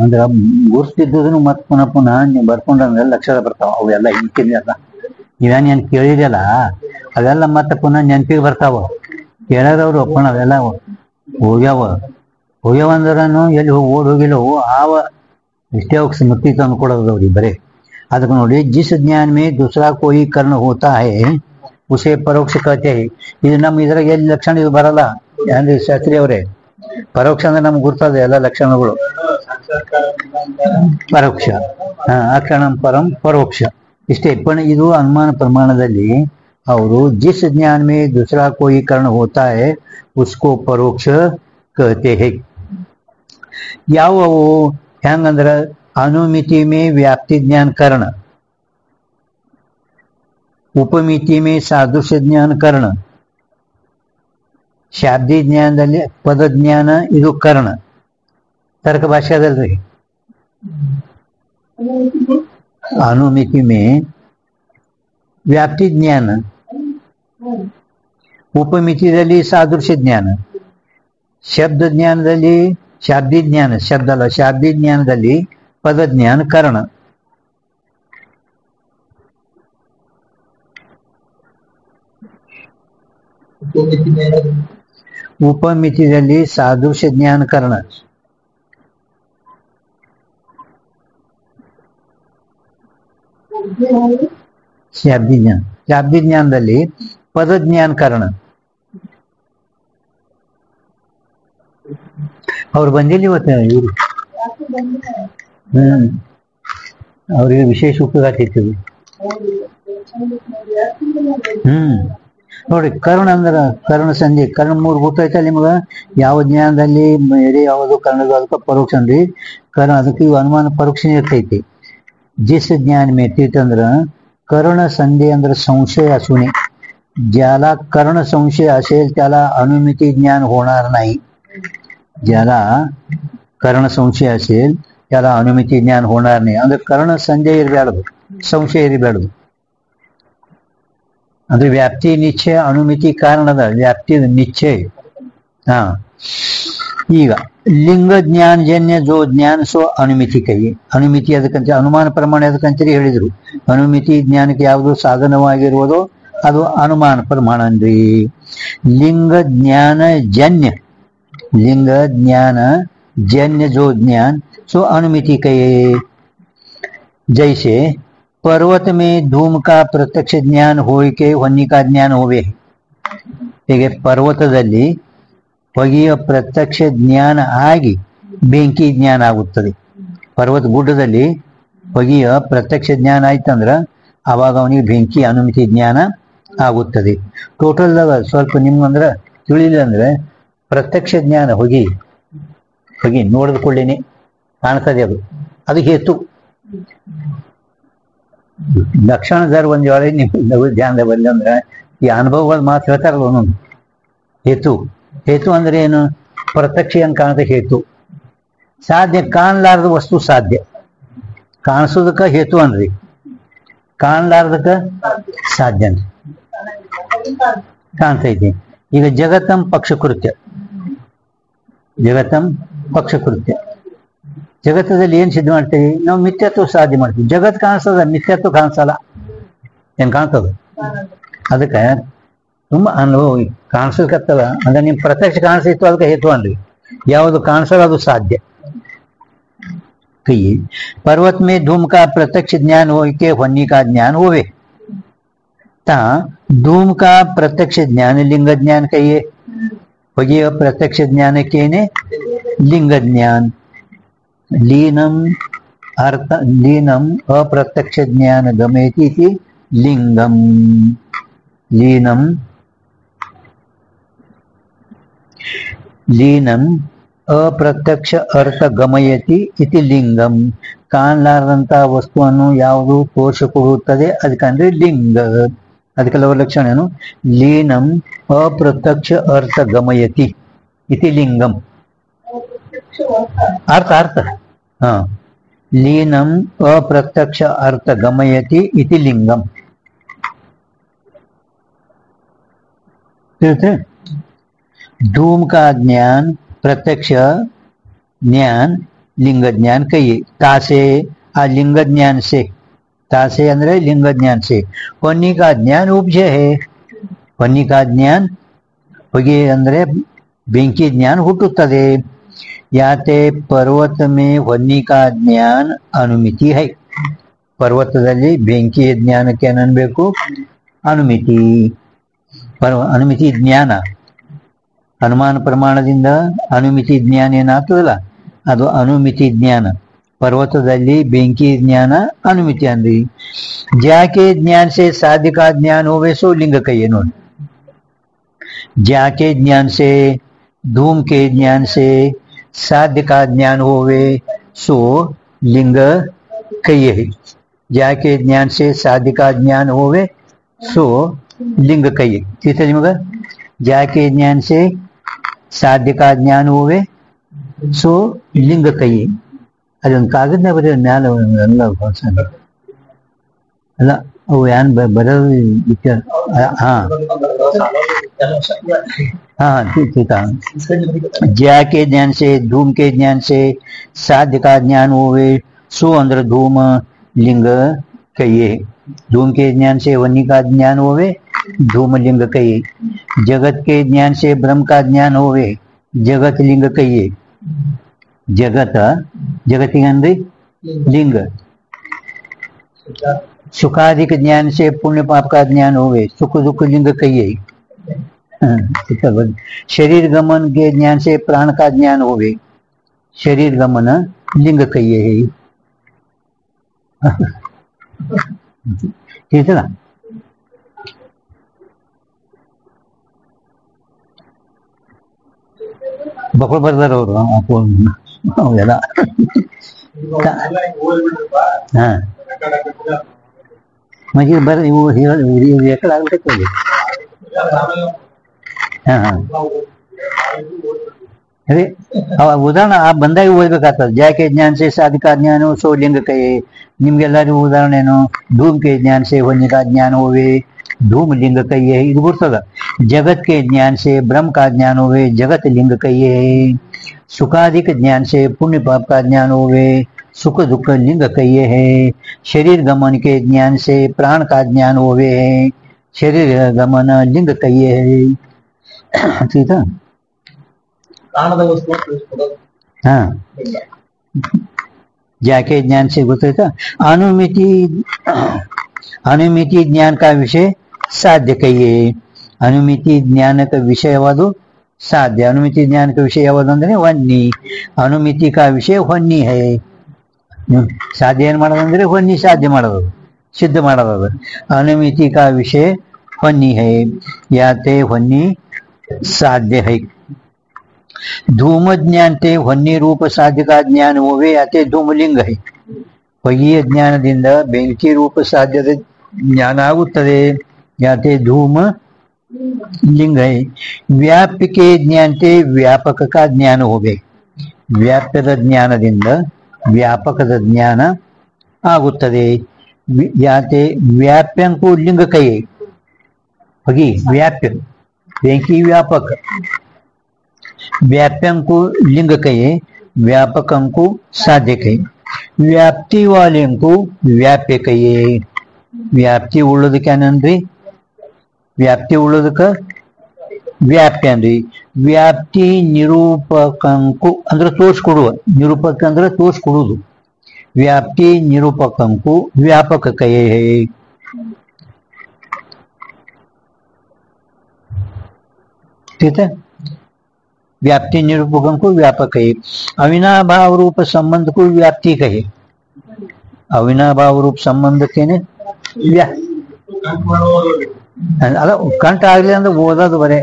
ಅಂದ್ರೆ ಗುರ್ತಿದ್ದದನ್ನು ಮತ್ ಪುನಃ ಪುನಃ ನೀವು ಬರ್ಕೊಂಡ್ರೆ ಲಕ್ಷಣ ಬರ್ತಾವ, ಅವೆಲ್ಲ ಹಿಂತಿಲ್ಲ ನೀವೇನ್ ಏನ್ ಕೇಳಿದಲ್ಲ ಅವೆಲ್ಲ ಮತ್ತೆ ಪುನಃ ನೆನಪಿಗೆ ಬರ್ತಾವ। ಕೇಳದವ್ರು ಒಪ್ಪಣ ಅವೆಲ್ಲ ಹೋಗ್ಯಾವ ಅಂದ್ರನು ಎಲ್ಲಿ ಓಡ್ ಹೋಗಿಲ್ಲವು ಆವ ಇಷ್ಟೇ ಹೋಗಿ ಸ್ಮೃತಿ ತಂದು ಕೊಡೋದವ್ರಿ ಬರೇ ಅದಕ್ಕೆ ನೋಡಿ। जिस ज्ञान में दूसरा कोई कर्ण होता है उसे परोक्ष कहते हैं। ಇದು ನಮ್ಮ ಇದ್ರಾಗ ಎಲ್ಲಿ ಲಕ್ಷಣ ಇದು ಬರಲ್ಲ ಅಂದ್ರೆ ಶಾಸ್ತ್ರಿ ಅವರೇ, ಪರೋಕ್ಷ ಅಂದ್ರೆ ನಮ್ಗೆ ಗುರ್ತದೆ ಎಲ್ಲ ಲಕ್ಷಣಗಳು ಪರೋಕ್ಷ, ಅಕ್ಷಣ ಪರಂ ಪರೋಕ್ಷ ಇಷ್ಟೇ। पण ಇದು ಅನುಮಾನ ಪ್ರಮಾಣದಲ್ಲಿ ಅವರು जिस ज्ञान में दूसरा कोई कर्ण होता है उसको परोक्ष कहते हैं। ಯಾವವು ಹೆಂಗಂದ್ರ अनुमिति में व्याप्ति ज्ञान कर्ण, उपमिति में सादृश्य ज्ञान कर्ण, शाब्दी ज्ञानದಲ್ಲಿ ಪದ ಜ್ಞಾನ ಇದು ಕರ್ಣ, ತರ್ಕ ಭಾಷೆದಲ್ರಿ। अनुमिति में व्याप्ति ज्ञान, उपमिತಿದಲ್ಲಿ ಸಾದೃಶ್ಯ ಜ್ಞಾನ, ಶಬ್ದ ಜ್ಞಾನದಲ್ಲಿ ಶಾಬ್ದಿ ಜ್ಞಾನ, ಶಬ್ದ ಅಲ್ಲ ಶಾಬ್ದಿ ಜ್ಞಾನದಲ್ಲಿ ಪದ ಜ್ಞಾನ ಕರ್ಣ। उपमितिದಲ್ಲಿ ಸಾದೃಶ್ಯ ಜ್ಞಾನ ಕರ್ಣ, ಶಾಬ್ದಿ ಜ್ಞಾನ. ಶಾಬ್ದಿ ಜ್ಞಾನದಲ್ಲಿ ಪದಜ್ಞಾನ ಕಾರಣ. ಅವ್ರು ಬಂದಿಲ್ಲ ಇವತ್ತು ಇವರು. ಅವ್ರಿಗೆ ವಿಶೇಷ ಉಪಯೋಗ ಆಗ್ತೈತಿ. ನೋಡಿ, ಕರ್ಣ ಅಂದ್ರ ಕರ್ಣ ಸಂಧಿ, ಕರ್ಣ ಮೂರು ಗೊತ್ತೈತಲ್ಲ ನಿಮ್ಗ. ಯಾವ ಜ್ಞಾನದಲ್ಲಿ ಬೇರೆ ಯಾವುದು ಕರ್ಣದ ಅದಕ್ಕೆ ಪರೋಕ್ಷ ಅಂದ್ರಿ. ಕರ್ಣ ಅದಕ್ಕೆ ಇವು ಅನುಮಾನ परोक्ष ಇರ್ತೈತಿ. जिस ज्ञान में तीर्थंद्र कर्ण संधी अंद्र संशय असू नये. ज्याला कर्ण संशय असेल त्याला अनुमिती ज्ञान होणार नाही. ज्याला कर्ण संशय असेल त्याला अनुमिती ज्ञान होणार नाही. ಅಂದ್ರೆ ಕರ್ಣ ಸಂಜೆ ಇರಬಾರದು, ಸಂಶಯ ಇರಬಾರದು. ಅಂದ್ರೆ ವ್ಯಾಪ್ತಿ ನಿಶ್ಚಯ, ಅನುಮಿತಿ ಕಾರಣದ ವ್ಯಾಪ್ತಿ ನಿಶ್ಚಯ. ಹಾ, ಈಗ ಲಿಂಗ ಜ್ಞಾನಜನ್ಯ ಜೋ ಜ್ಞಾನ ಸೋ ಅನುಮಿತಿ ಕೈ. ಅನುಮಿತಿ ಅದಕ್ಕಂತ ಅನುಮಾನ ಪ್ರಮಾಣ ಅದಕ್ಕಂತೇಳಿ ಹೇಳಿದ್ರು. ಅನುಮಿತಿ ಜ್ಞಾನಕ್ಕೆ ಯಾವುದು ಸಾಧನವಾಗಿರುವುದೋ ಅದು ಅನುಮಾನ ಪ್ರಮಾಣ ಅಂದ್ರಿ. ಲಿಂಗ ಜ್ಞಾನ ಜನ್ಯ, ಲಿಂಗ ಜ್ಞಾನ जन्य जो ज्ञान सो अनुमिति कहे. जैसे पर्वत में धूम का प्रत्यक्ष ज्ञान होय के वन्य का ज्ञान होवे. ಹೀಗೆ ಪರ್ವತದಲ್ಲಿ ಹೊಗೆಯ ಪ್ರತ್ಯಕ್ಷ ಜ್ಞಾನ ಆಗಿ ಬೆಂಕಿ ಜ್ಞಾನ ಆಗುತ್ತದೆ. ಪರ್ವತ ಗುಡ್ಡದಲ್ಲಿ ಹೊಗೆಯ ಪ್ರತ್ಯಕ್ಷ ಜ್ಞಾನ ಆಯ್ತಂದ್ರ ಅವಾಗ ಅವನಿಗೆ ಬೆಂಕಿ ಅನುಮಿತಿ ಜ್ಞಾನ ಆಗುತ್ತದೆ. ಟೋಟಲ್ದಾಗ ಸ್ವಲ್ಪ ನಿಮ್ಗಂದ್ರ ತಿಳಿಲಿಲ್ಲ ಅಂದ್ರೆ ಪ್ರತ್ಯಕ್ಷ ಜ್ಞಾನ ಹೊಗೆ ನೋಡಿದ ಕೊಳ್ಳೇನೆ ಕಾಣ್ತದೆ, ಅದು ಹೇತು. ಲಕ್ಷಣದಾರ ಒಂದ್ ವೇಳೆ ನಿಮ್ ಧ್ಯಾನದ ಬಂದ ಅಂದ್ರ ಈ ಅನುಭವಗಳು ಮಾತು ಹೇಳ್ತಾರಲ್ಲ ಒಂದೊಂದು. ಹೇತು, ಹೇತು ಅಂದ್ರೆ ಏನು? ಪ್ರತ್ಯಕ್ಷ ಏನ್ ಕಾಣದ ಹೇತು. ಸಾಧ್ಯ ಕಾಣಲಾರದ ವಸ್ತು ಸಾಧ್ಯ, ಕಾಣಿಸೋದಕ್ಕ ಹೇತು ಅನ್ರಿ, ಕಾಣಲಾರ್ದಕ್ಕ ಸಾಧ್ಯ ಅನ್ರಿ. ಕಾಣ್ತೈತಿ. ಈಗ ಜಗತ್ತಂ ಪಕ್ಷಕೃತ್ಯ, ಜಗತ್ತಂ ಪಕ್ಷಕೃತ್ಯ. ಜಗತ್ತದಲ್ಲಿ ಏನ್ ಸಿದ್ಧ ಮಾಡ್ತೀವಿ ನಾವು? ಮಿಥ್ಯತ್ವ ಸಾಧ್ಯ ಮಾಡ್ತೀವಿ. ಜಗತ್ ಕಾಣಿಸ್ತದ, ಮಿಥ್ಯತ್ವ ಕಾಣಿಸಲ್ಲ. ಏನ್ ಕಾಣ್ತದ? ಅದಕ್ಕೆ ತುಂಬಾ ಅನುಭವ ಕಾಣಿಸ್ಲಿಕ್ಕತ್ತದ ಅಂದ್ರೆ ನಿಮ್ ಪ್ರತ್ಯಕ್ಷ ಕಾಣಿಸಿತ್ತು, ಅದಕ್ಕೆ ಹೇತು ಅನ್ರಿ. ಯಾವುದು ಕಾಣಿಸಲ್ಲ ಅದು ಸಾಧ್ಯ. कहिए पर्वत में धूम का प्रत्यक्ष ज्ञान हो के वन्य का ज्ञान होवे. ता धूम का प्रत्यक्ष ज्ञान लिंग ज्ञान कहिए. ಹೊಗೆಯ ಪ್ರತ್ಯಕ್ಷ ಜ್ಞಾನಕ್ಕೇನೆ ಲಿಂಗ ಜ್ಞಾನ. ಲೀನಂ ಅಪ್ರತ್ಯಕ್ಷ ಜ್ಞಾನ ಗಮಯತಿ ಇತಿ ಲಿಂಗಂ. ಲೀನಂ ಅಪ್ರತ್ಯಕ್ಷ ಅರ್ಥ ಗಮಯತಿ ಇತಿ ಲಿಂಗಂ. ಕಾಣಲಾರದಂತ ವಸ್ತುವನ್ನು ಯಾವುದು ತೋರಿಸಿಕೊಡುತ್ತದೆ ಅದಕ್ಕಂದ್ರೆ ಲಿಂಗ. ಅದಕ್ಕೆಲ್ಲ ಲಕ್ಷಣ ಏನು? ಲೀನಂ ಅಪ್ರತ್ಯಕ್ಷ ಅರ್ಥ ಗಮಯತಿ ಇತಿ ಲಿಂಗಂ. ಅರ್ಥ ಹಾ, ಲೀನಂ ಅಪ್ರತ್ಯಕ್ಷ ಅರ್ಥ ಗಮಯತಿ ಇತಿ ಲಿಂಗಂ. धूम का ज्ञान प्रत्यक्ष ज्ञान लिंग ज्ञान कहिए. तासे आ लिंग ज्ञान से, तासे अंद्रे लिंग ज्ञान से वन्य का ज्ञान उपजे है. वन्य का ज्ञान ಹೊಗೆ ಅಂದ್ರೆ ಬೆಂಕಿ ಜ್ಞಾನ ಹುಟ್ಟುತ್ತದೆ. ಯಾತೆ ಪರ್ವತ ಮೇ ವನ್ಯ ಕಾ ಜ್ಞಾನ ಅನುಮಿತಿ ಹೈ. ಪರ್ವತದಲ್ಲಿ ಬೆಂಕಿಯ ಜ್ಞಾನಕ್ಕೆ ಏನನ್ಬೇಕು? ಅನುಮಿತಿ. ಅನುಮಿತಿ ಜ್ಞಾನ ಅನುಮಾನ ಪ್ರಮಾಣದಿಂದ ಅನುಮಿತಿ ಜ್ಞಾನ ಏನಾಗ್ತದಲ್ಲ ಅದು ಅನುಮಿತಿ ಜ್ಞಾನ. पर्वतದಲ್ಲಿ ಬೆಂಕಿ ಜ್ಞಾನ ಅನುಮಿತಿ ಅಂದ್ರಿ. ಜಾಕೆ ಜ್ಞಾನ से साध्य का ज्ञान होवे सो लिंग कहिए. ನೋಡಿ, जाके ज्ञान से धूम के ज्ञान से साध्य का ज्ञान होवे सो लिंग कहिए. जाके ज्ञान से साध्य का ज्ञान होवे सो लिंग कहिए. ठीक है निमಗ जाके ज्ञान से साध्य का ज्ञान होवे सो लिंग कहिए. ಅದೊಂದು ಕಾಗದನ ಬರೀ ಮ್ಯಾಲ ಎಲ್ಲ ಅಲ್ಲ ಅವು ಏನ್ ಬರೋದು ವಿಚಾರ. ಹಾ हाँ ठीक है. ज्या के ज्ञान से धूम के ज्ञान से साध्य का ज्ञान होवे सो अंदर धूम लिंग कहिए. धूम के ज्ञान से वन्य का ज्ञान होवे धूम लिंग कहिए. जगत के ज्ञान से ब्रह्म का ज्ञान होवे जगत लिंग कहिए. जगत जगतिगंद्री लिंग सुखाधिक ज्ञान से पुण्य पाप का ज्ञान होवे, सुख दुख लिंग कहिए। शरीर गमन के ज्ञान से प्राण का ज्ञान होवे, शरीर गमन लिंग कहिए है। ठीक है ना। ಬಕ್ಕಳು ಬರ್ದಾರ ಅವರು ಎಲ್ಲ ಹಾ म्हणजे बरं एकडे ಆಗ್ಬಿಟ್ಟೈತೆ ಹಾ ಹಾ अरे ಉದಾಹರಣೆ ಆ ಬಂದಾಗ ಓದ್ಬೇಕಾಗ್ತದೆ. ಜಾಕೆ ಜ್ಞಾನ ಸೇ ಸಾಧಿಕಾ ಜ್ಞಾನ ಸೋ ಲಿಂಗ ಕೈ. ನಿಮ್ಗೆಲ್ಲರಿಗೂ ಉದಾಹರಣೆ ಏನು? ಧೂಮ್ के ज्ञान से होने का ज्ञान होवे, धूम लिंग कहिए, ಇದು ಬರ್ತದ. जगत के ज्ञान से ब्रह्म का ज्ञान होवे, जगत लिंग कहिए। सुखाधिक ज्ञान से पुण्य पाप का ज्ञान होवे, सुख दुख लिंग कहिए है। शरीर गमन के ज्ञान से प्राण का ज्ञान होवे, शरीर गमन लिंग कहिए है। ठीक है। हाँ जाके ज्ञान से ಗೊತ್ತಾಯ್ತಾ? ಅನುಮಿತಿ ज्ञान का विषय साध्य कहिए। ಅನುಮಿತಿ ಜ್ಞಾನಕ ವಿಷಯವಾದು ಸಾಧ್ಯ. ಅನುಮಿತಿ ಜ್ಞಾನಕ ವಿಷಯ ಯಾವುದು ಅಂದ್ರೆ ಹೊನ್ನಿ. ಅನುಮಿತಿ का विषय ಹೊನ್ನಿ है. ಸಾಧ್ಯ ಏನ್ ಮಾಡೋದಂದ್ರೆ ಹೊನ್ನಿ ಸಾಧ್ಯ ಮಾಡೋದು, ಸಿದ್ಧ ಮಾಡೋದು. ಅನುಮಿತಿ का विषय ಹೊನ್ನಿ है, ಯಾತೆ ಹೊನ್ನಿ ಸಾಧ್ಯ है। धूम ज्ञान ते ಹೊನ್ನಿ ರೂಪ ಸಾಧ್ಯ का ज्ञान होवे, ಯಾತೆ ಧೂಮಲಿಂಗ है। ಹೊಯ್ಯಿಯ ಜ್ಞಾನದಿಂದ ಬೆಂಕಿ ರೂಪ ಸಾಧ್ಯದ ಜ್ಞಾನ ಆಗುತ್ತದೆ, ಯಾತೆ ಧೂಮ लिंग है। व्याप्य के ज्ञान ते व्यापक का ज्ञान होवे, ವ್ಯಾಪ್ಯದ ಜ್ಞಾನದಿಂದ ವ್ಯಾಪಕದ ಜ್ಞಾನ ಆಗುತ್ತದೆ, ಯಾತೆ ವ್ಯಾಪ್ಯಂಕು ಲಿಂಗ ಕೈ ಹೋಗಿ व्याप्य ಬೆಂಕಿ ವ್ಯಾಪಕ, व्याप्यंको लिंग कहे, व्यापकंको साध्य कहे। व्याप्ति वाले को व्याप्य कहिए। व्याप्ति ಉಳ್ಳೋದಕ್ಕೆ ವ್ಯಾಪ್ತಿ ಉಳ್ಳೋದಕ್ಕ ವ್ಯಾಪ್ಯ ಅಂದ್ರಿ. ವ್ಯಾಪ್ತಿ ನಿರೂಪಕಂಕು ಅಂದ್ರೆ ತೋರಿಸ್ಕೊಡುವ, ನಿರೂಪಕ ಅಂದ್ರೆ ತೋರಿಸ್ಕೊಡುವುದು. ವ್ಯಾಪ್ತಿ ನಿರೂಪಕಂಕು ವ್ಯಾಪಕ ಕಹೆ है। ठीक है। व्याप्ति निरूपकों को व्यापक है। अविनाभाव रूप संबंध को व्याप्ति कहे। अविनाभाव रूप संबंध के ಅಲ್ಲ ಕಂಠ ಆಗ್ಲಿ ಅಂದ್ರೆ ಓದೋದು ಬರೇ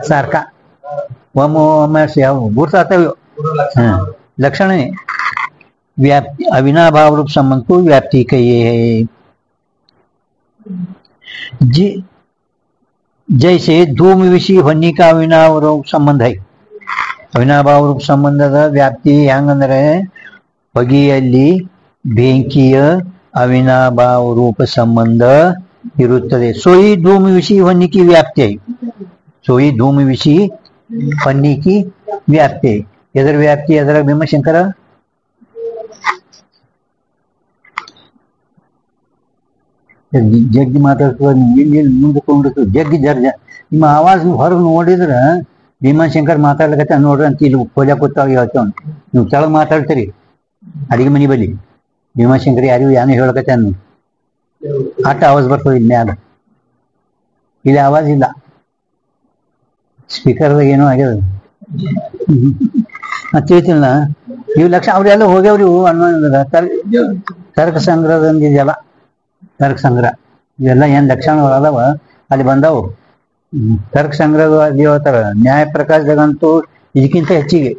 ಸಾರ್ಕ ಒಮ್ಮೆ ಗುರ್ತಾಗ್ತವೆ लक्षण है। व्याप्ति अविनाभाव रूप संबंध को व्याप्ति कहिए है। जी जैसे धूम विषय ಹೊನ್ನಿ का अविनाभाव रूप संबंध है। ಅವಿನಾಭಾವ ರೂಪ ಸಂಬಂಧದ ವ್ಯಾಪ್ತಿ ಹೆಂಗಂದ್ರೆ ಹೊಗೆಯಲ್ಲಿ ಬೆಂಕಿಯ ಅವಿನಾಭಾವ ರೂಪ ಸಂಬಂಧ ಇರುತ್ತದೆ। सोई धूम विषय ಹೊನ್ನಿ की व्याप्ति है। सोई धूम विषय ಹೊನ್ನಿ की व्याप्ति है। ಎದರ ವ್ಯಾಪ್ತಿ? ಎದರ ಭೀಮಶಂಕರ ಜಗ್ಗಿ ಮಾತಾಡ್ತದ, ಮುಂದಕೊಂಡು ಜಗ್ಗಿ ಜರ್ಜ ನಿಮ್ಮ ಆವಾಜ್ ಹೊರಗೆ ನೋಡಿದ್ರ ಭೀಮಾಶಂಕರ್ ಮಾತಾಡ್ಲಿಕ್ಕೆ ನೋಡ್ರಿ ಅಂತ ಇಲ್ಲಿ ಕೊಲೆ ಕೂತಾಗ ಹೇಳ್ತಾವ. ನೀವು ಕೆಳಗೆ ಮಾತಾಡ್ತೀರಿ ಅಡಿಗೆ ಮನಿ ಬಲಿ, ಭೀಮಾಶಂಕರ್ ಯಾರಿಗೂ ಏನು ಹೇಳಕತ್ತೆ ಅನ್ನು ಆಟ ಆವಾಜ್ ಬರ್ತದೆ ಇಲ್ಲಿ ಮ್ಯಾಲ. ಇಲ್ಲಿ ಆವಾಜ್ ಇಲ್ಲ, ಸ್ಪೀಕರ್ದಾಗ ಏನೋ ಆಗ್ಯದ ತಿಳಿತಿಲ್ಲ. ಇವು ಲಕ್ಷ ಅವ್ರೆಲ್ಲ ಹೋಗ್ಯಾವ್ರಿ. ಇವು ಅನ್ನೋ ತರ್ಕ ಸಂಗ್ರಹದಂದಿದೆಯಲ್ಲ, ತರ್ಕ ಸಂಗ್ರಹ ಇವೆಲ್ಲ ಏನ್ ಲಕ್ಷಣ ಅದಾವ ಅಲ್ಲಿ ಬಂದಾವು. ತರ್ಕ ಸಂಗ್ರಹ ಹೇಳ್ತಾರ. ನ್ಯಾಯ ಪ್ರಕಾಶದಾಗಂತೂ ಇದಕ್ಕಿಂತ ಹೆಚ್ಚಿಗೆ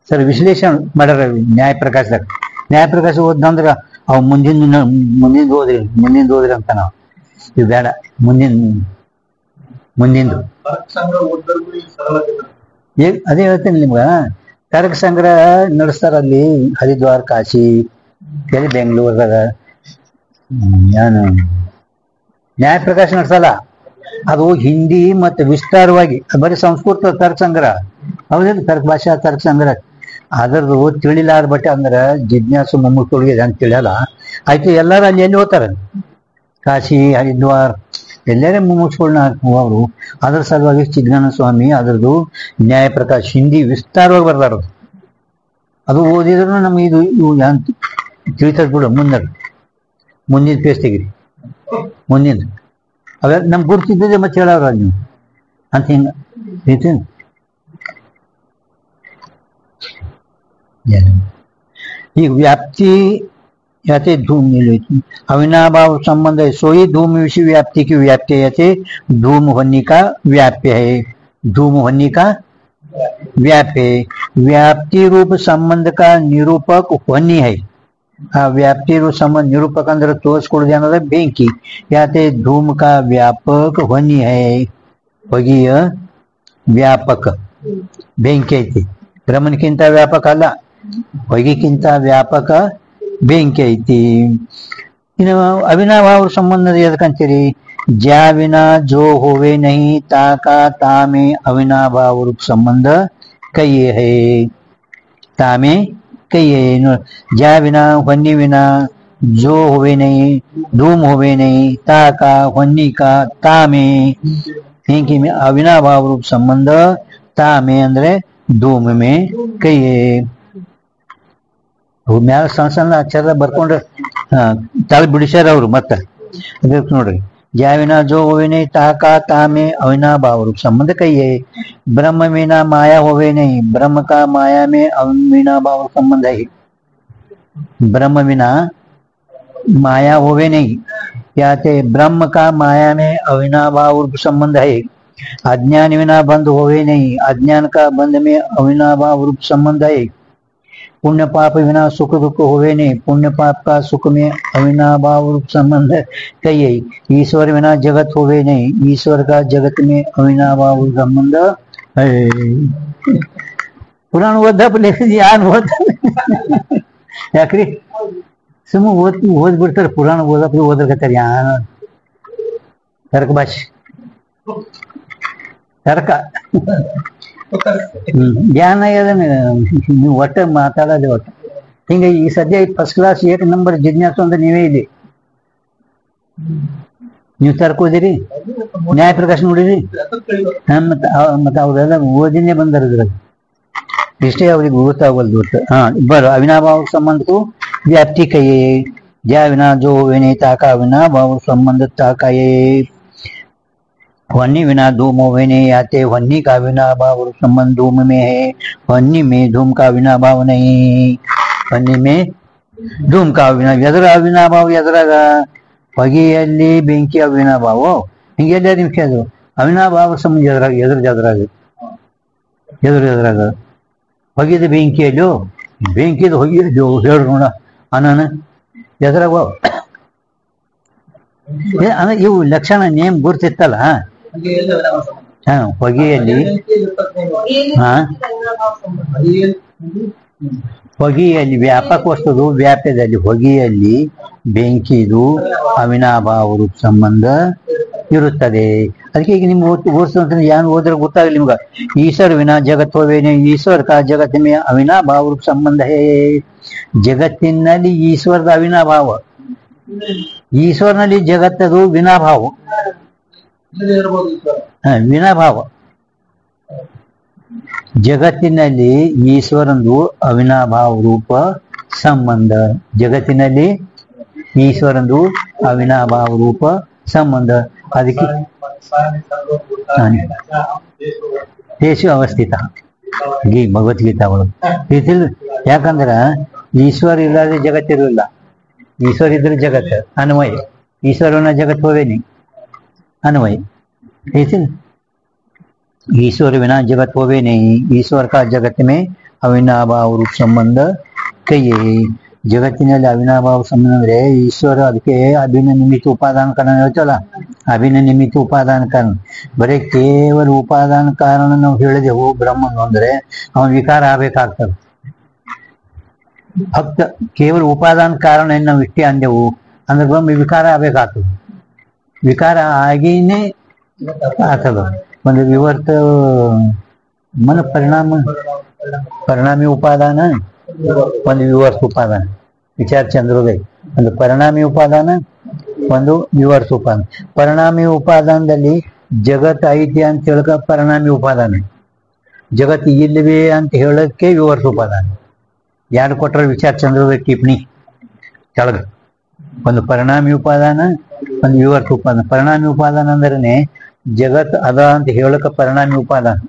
ಸರ್ ವಿಶ್ಲೇಷಣೆ ಮಾಡ್ಯಾರ ನ್ಯಾಯ ಪ್ರಕಾಶದಾಗ. ನ್ಯಾಯ ಪ್ರಕಾಶ ಓದ್ದಂದ್ರ ಅವ್ ಮುಂದಿಂದು ಓದ್ರಿ ಅಂತ ನಾವು. ಇವು ಬೇಡ, ಮುಂದಿಂದು ಅದೇ ಹೇಳ್ತೇನೆ ನಿಮ್ಗ. ತರ್ಕ ಸಂಗ್ರಹ ನಡೆಸ್ತಾರ ಅಲ್ಲಿ ಹರಿದ್ವಾರ್, ಕಾಶಿ, ಎಲ್ಲಿ ಬೆಂಗಳೂರದಾಗ. ನಾನು ನ್ಯಾಯ ಪ್ರಕಾಶ ನಡೆಸಲ್ಲ, ಅದು ಹಿಂದಿ ಮತ್ತು ವಿಸ್ತಾರವಾಗಿ ಬರೀ ಸಂಸ್ಕೃತ ತರ್ಕ ಸಂಗ್ರಹ ಹೌದಿಲ್ಲ, ತರ್ಕ ಭಾಷಾ ತರ್ಕ ಸಂಗ್ರಹ. ಅದರದು ತಿಳಿಲಾರ ಬಟ್ಟೆ ಅಂದ್ರೆ ಜಿಜ್ಞಾಸು ಮೊಮ್ಮಕ್ಕಳಿಗೆ ಅಂತ ತಿಳಿಯಲ್ಲ. ಆಯ್ತು ಎಲ್ಲಾರು ಅಲ್ಲಿ ಎಲ್ಲಿ ಹೋಗ್ತಾರ, ಕಾಶಿ, ಹರಿದ್ವಾರ್ ಎಲ್ಲರೇ ಮುಗಿಸ್ಕೊಳ್ಳೋಣ ಅವರು. ಅದ್ರ ಸಲುವಾಗಿ ಚಿಜ್ಞಾನ ಸ್ವಾಮಿ ಅದರದ್ದು ನ್ಯಾಯ ಪ್ರಕಾಶ ಹಿಂದಿ ವಿಸ್ತಾರವಾಗಿ ಬರ್ದಾರದು. ಅದು ಓದಿದ್ರು ನಮ್ಗೆ ಇದು ತಿಳಿತದ ಬಿಡು ಮುಂದೆ. ಮುಂದಿನ ಪೇಜ್ ತೆಗಿರಿ, ಮುಂದಿನ ಅವೆ ನಮ್ಗೆ ಗುರ್ತಿದ್ದದೆ ಮತ್ತೆ ಹೇಳವ್ರ ನೀವು ಅಂತ ಹಿಂಗ ಐತಿ. ಈಗ व्याप्ति याते धूम अविनाभाव संबंध है, सोई धूम विषय व्याप्ति की व्याप्ति याते धूम होने का व्याप्य है, धूम होने का व्याप्य है। व्याप्ति रूप संबंध का निरूपक होनी है। ಆ ವ್ಯಾಪ್ತಿ ರೂಪ ಸಂಬಂಧ ನಿರೂಪಕ ಅಂದ್ರೆ ತೋರಿಸ್ಕೊಡುದು ಅನ್ನೋದು ಬೆಂಕಿ. ಯಾತೆ ಧೂಮ್ ಕಾ ವ್ಯಾಪಕ ಹೊನಿ ಹೈ, ಹೊಗೆಯ ವ್ಯಾಪಕ ಬೆಂಕಿ ಐತಿ. ಬ್ರಹ್ಮನ್ಕಿಂತ ವ್ಯಾಪಕ ಅಲ್ಲ, ಹೊಗೆಕ್ಕಿಂತ ವ್ಯಾಪಕ ಬೆಂಕಿ ಐತಿ. ಇನ್ನು ಅವಿನಾಭಾವ ಸಂಬಂಧ ಎದಕ್ಕಂತೀರಿ? ज्या विना जो होवे नहीं ताका तामे अविनाभाव रूप संबंध कहिए है, तामे कहिए। ज्या विना वन्नी विना जो होवे नहीं, धूम होवे नहीं, ताका वन्नी का तामे ಹಿಂಗೆ ಅವಿನಾಭಾವ ರೂಪ ಸಂಬಂಧ ತಾಮೆ ಅಂದ್ರೆ ಧೂಮ್ ಮೇ ಕೈಯೇ. ಮ್ಯಾಲ ಸಣ್ಣ ಸಣ್ಣ ಅಕ್ಷರ ಬರ್ಕೊಂಡ್ರೆ ತಳ ಬಿಡಿಸ್ಯಾರ ಅವ್ರು. ಮತ್ತೆ ಅದಕ್ಕೆ ನೋಡ್ರಿ, ज्याविना जो होवे नहीं ताका तामे अविनाभाव रूप संबंध कहिए। ब्रह्म बिना माया होवे नहीं, ब्रह्म का माया में अविनाभाव संबंध है। ब्रह्म बिना माया होवे नहीं, क्या थे? ब्रह्म का माया में अविनाभाव रूप संबंध है। अज्ञान बिना बंध होवे नहीं, अज्ञान का बंध में अविनाभाव रूप संबंध है। पुण्य पाप बिना सुख दुख होवे नहीं, पुण्य पाप का सुख में अविनाभाव रूप संबंध कहिए। ईश्वर बिना जगत होवे नहीं, ईश्वर का जगत में अविनाभाव रूप संबंध है। पुराण ओदप यान ओद ಯಾಕ್ರಿ ಸುಮ್ಮ ಓದ್ಬಿಡ್ತಾರೆ. ಪುರಾಣ ಓದಕತ್ತಾರ ಯಾನ ತರ್ಕ ಭಾಷೆ ತರ್ಕ ಜ್ಞಾನ ನೀವು ಒಟ್ಟ ಮಾತಾಡೋದು ಒಟ್ಟ ಹಿಂಗ. ಈ ಸದ್ಯ ಫಸ್ಟ್ ಕ್ಲಾಸ್ 8 ನಂಬರ್ ಜಿಜ್ಞಾಸು ಅಂತ ನೀವೇ ಇದೆ. ನೀವು ತರ್ಕೋದಿರಿ, ನ್ಯಾಯ ಪ್ರಕಾಶ ನೋಡಿರಿ. ಮತ್ತೆ ಅವ್ರೆಲ್ಲ ಓದಿನೇ ಬಂದಾರ ಇದ್ರಾಗ, ಇಷ್ಟೇ ಅವ್ರಿಗೆ ಗೊತ್ತಾಗಲ್ದು ಒಟ್ಟು. ಬರೋ ಅವಿನಾಭಾವ ಸಂಬಂಧಕ್ಕೂ ವ್ಯಾಪ್ತಿ ಕೈಯೇ. ज्या विना जो होवे नहीं ताका अविनाभाव संबंध ताकाये। वन्नी बिना धूम होवे नहीं, आते वन्नी का अविनाभाव संबंध धूम में है, वन्नी में धूम का अविनाभाव नहीं। वन्नी में धूम का ಎದುರ ಅವಿನಾಭಾವ ಎದುರಾಗ ಹೊಗೆಯಲ್ಲಿ ಬೆಂಕಿ ಅವಿನಾಭಾವ ಹಿಂಗೆಲ್ಲ ನಿಮಿಷ ಅದು ಅವಿನಾಭಾವ ಸಂಬಂಧ ಎದುರಾಗ ಹೊಗೆದ ಬೆಂಕಿಯಲ್ಲೋ ಬೆಂಕಿದ ಹೊಗೆಯಲ್ಲೋ ಹೇಳು ನೋಡ ಅನನ ಎದುರಾಗ ಇವು ಲಕ್ಷಣ ನೇಮ್ ಗುರ್ತಿತ್ತಲ್ಲ. ಹೊಗೆಯಲ್ಲಿ ಹೊಗೆಯಲ್ಲಿ ವ್ಯಾಪಕ ವಸ್ತುದು ವ್ಯಾಪ್ಯದಲ್ಲಿ ಹೊಗೆಯಲ್ಲಿ ಬೆಂಕಿದು ಅವಿನಾಭಾವ ರೂಪ ಸಂಬಂಧ ಇರುತ್ತದೆ. ಅದಕ್ಕೆ ಈಗ ನಿಮ್ಗೆ ಓದಿಸ್ತಂತ ಏನು ಓದ್ರೆ ಗೊತ್ತಾಗಲಿ ನಿಮ್ಗೆ. ईश्वर विना जगत होवे ईश्वर का जगत में अविनाभाव रूप संबंध है। ಜಗತ್ತಿನಲ್ಲಿ ಈಶ್ವರದ ಅವಿನಾಭಾವ, ಈಶ್ವರನಲ್ಲಿ ಜಗತ್ತದು ವಿನಾಭಾವ. ವಿನಾಭಾವ ಜಗತ್ತಿನಲ್ಲಿ ಈಶ್ವರಂದು ಅವಿನಾಭಾವ ರೂಪ ಸಂಬಂಧ. ಜಗತ್ತಿನಲ್ಲಿ ಈಶ್ವರಂದು ಅವಿನಾಭಾವ ರೂಪ ಸಂಬಂಧ. ಅದಕ್ಕೆ ದೇಶ ಅವಸ್ಥಿತ ಈ ಭಗವದ್ಗೀತಾ ಒಳಗೆ ಯಾಕಂದ್ರ ಈಶ್ವರ ಇಲ್ಲದೆ ಜಗತ್ತಿರಲಿಲ್ಲ, ईश्वर इधर जगत है अन्वय, ईश्वर होना जगत होवे नहीं अन्वय। ठीक है, ईश्वर बिना जगत होवे नहीं, ईश्वर का जगत में अविनाभाव रूप संबंध कहिए। ಜಗತ್ತಿನಲ್ಲಿ ಅವಿನಾಭಾವ ಸಂಬಂಧ ಅಂದ್ರೆ ಈಶ್ವರ ಅದಕ್ಕೆ ಅಭಿನ್ನ ನಿಮಿತ್ತ ಉಪಾದಾನ ಕಾರಣ ಹೇಳ್ತಲ್ಲ, ಅಭಿನ್ನ ನಿಮಿತ್ತ ಉಪಾದಾನ ಕಾರಣ. ಬರೀ ಕೇವಲ ಉಪಾದಾನ ಕಾರಣ ನಾವು ಹೇಳಿದೆವು ಬ್ರಹ್ಮನು ಅಂದ್ರೆ ಅವನ ವಿಕಾರ ಆಗ್ಬೇಕಾಗ್ತದೆ. ಫಕ್ತ ಕೇವಲ ಉಪಾದಾನ ಕಾರಣ ನಾವು ಇಷ್ಟೇ ಅಂದೆವು ಅಂದ್ರೆ ಬ್ರಹ್ಮ ವಿಕಾರ ಆಗ್ಬೇಕಾಗ್ತದೆ. ವಿಕಾರ ಆಗೇನೆ ಆಗ್ತದ. ಒಂದು ವಿವರ್ತ ಮನ ಪರಿಣಾಮಿ ಉಪಾದಾನ, ಒಂದು ವಿವರ್ತ ಉಪಾದಾನ. ವಿಚಾರ ಚಂದ್ರೋದಯ ಒಂದು ಪರಿಣಾಮಿ ಉಪಾದಾನ, ಒಂದು ವಿವರ್ತ ಉಪಾದಾನ. ಪರಿಣಾಮಿ ಉಪಾದಾನದಲ್ಲಿ ಜಗತ್ ಐತಿ ಅಂತ ಹೇಳಕ ಪರಿಣಾಮಿ ಉಪಾದಾನ, ಜಗತ್ ಇಲ್ಲವೇ ಅಂತ ಹೇಳಕ್ಕೆ ವಿವರ್ತ ಉಪಾದಾನ. ಯಾರು ಕೊಟ್ಟರೆ ವಿಚಾರ ಚಂದ್ರೋದಯ ಟಿಪ್ಪಣಿ ಕೆಳಗ ಒಂದು ಪರಿಣಾಮಿ ಉಪಾದಾನ, ಒಂದು ವಿವರ್ತ ಉಪಾದಾನ. ಪರಿಣಾಮಿ ಉಪಾದಾನ ಅಂದ್ರೆ ಜಗತ್ ಅದ ಅಂತ ಹೇಳಕ್ಕೆ ಪರಿಣಾಮಿ ಉಪಾದಾನ,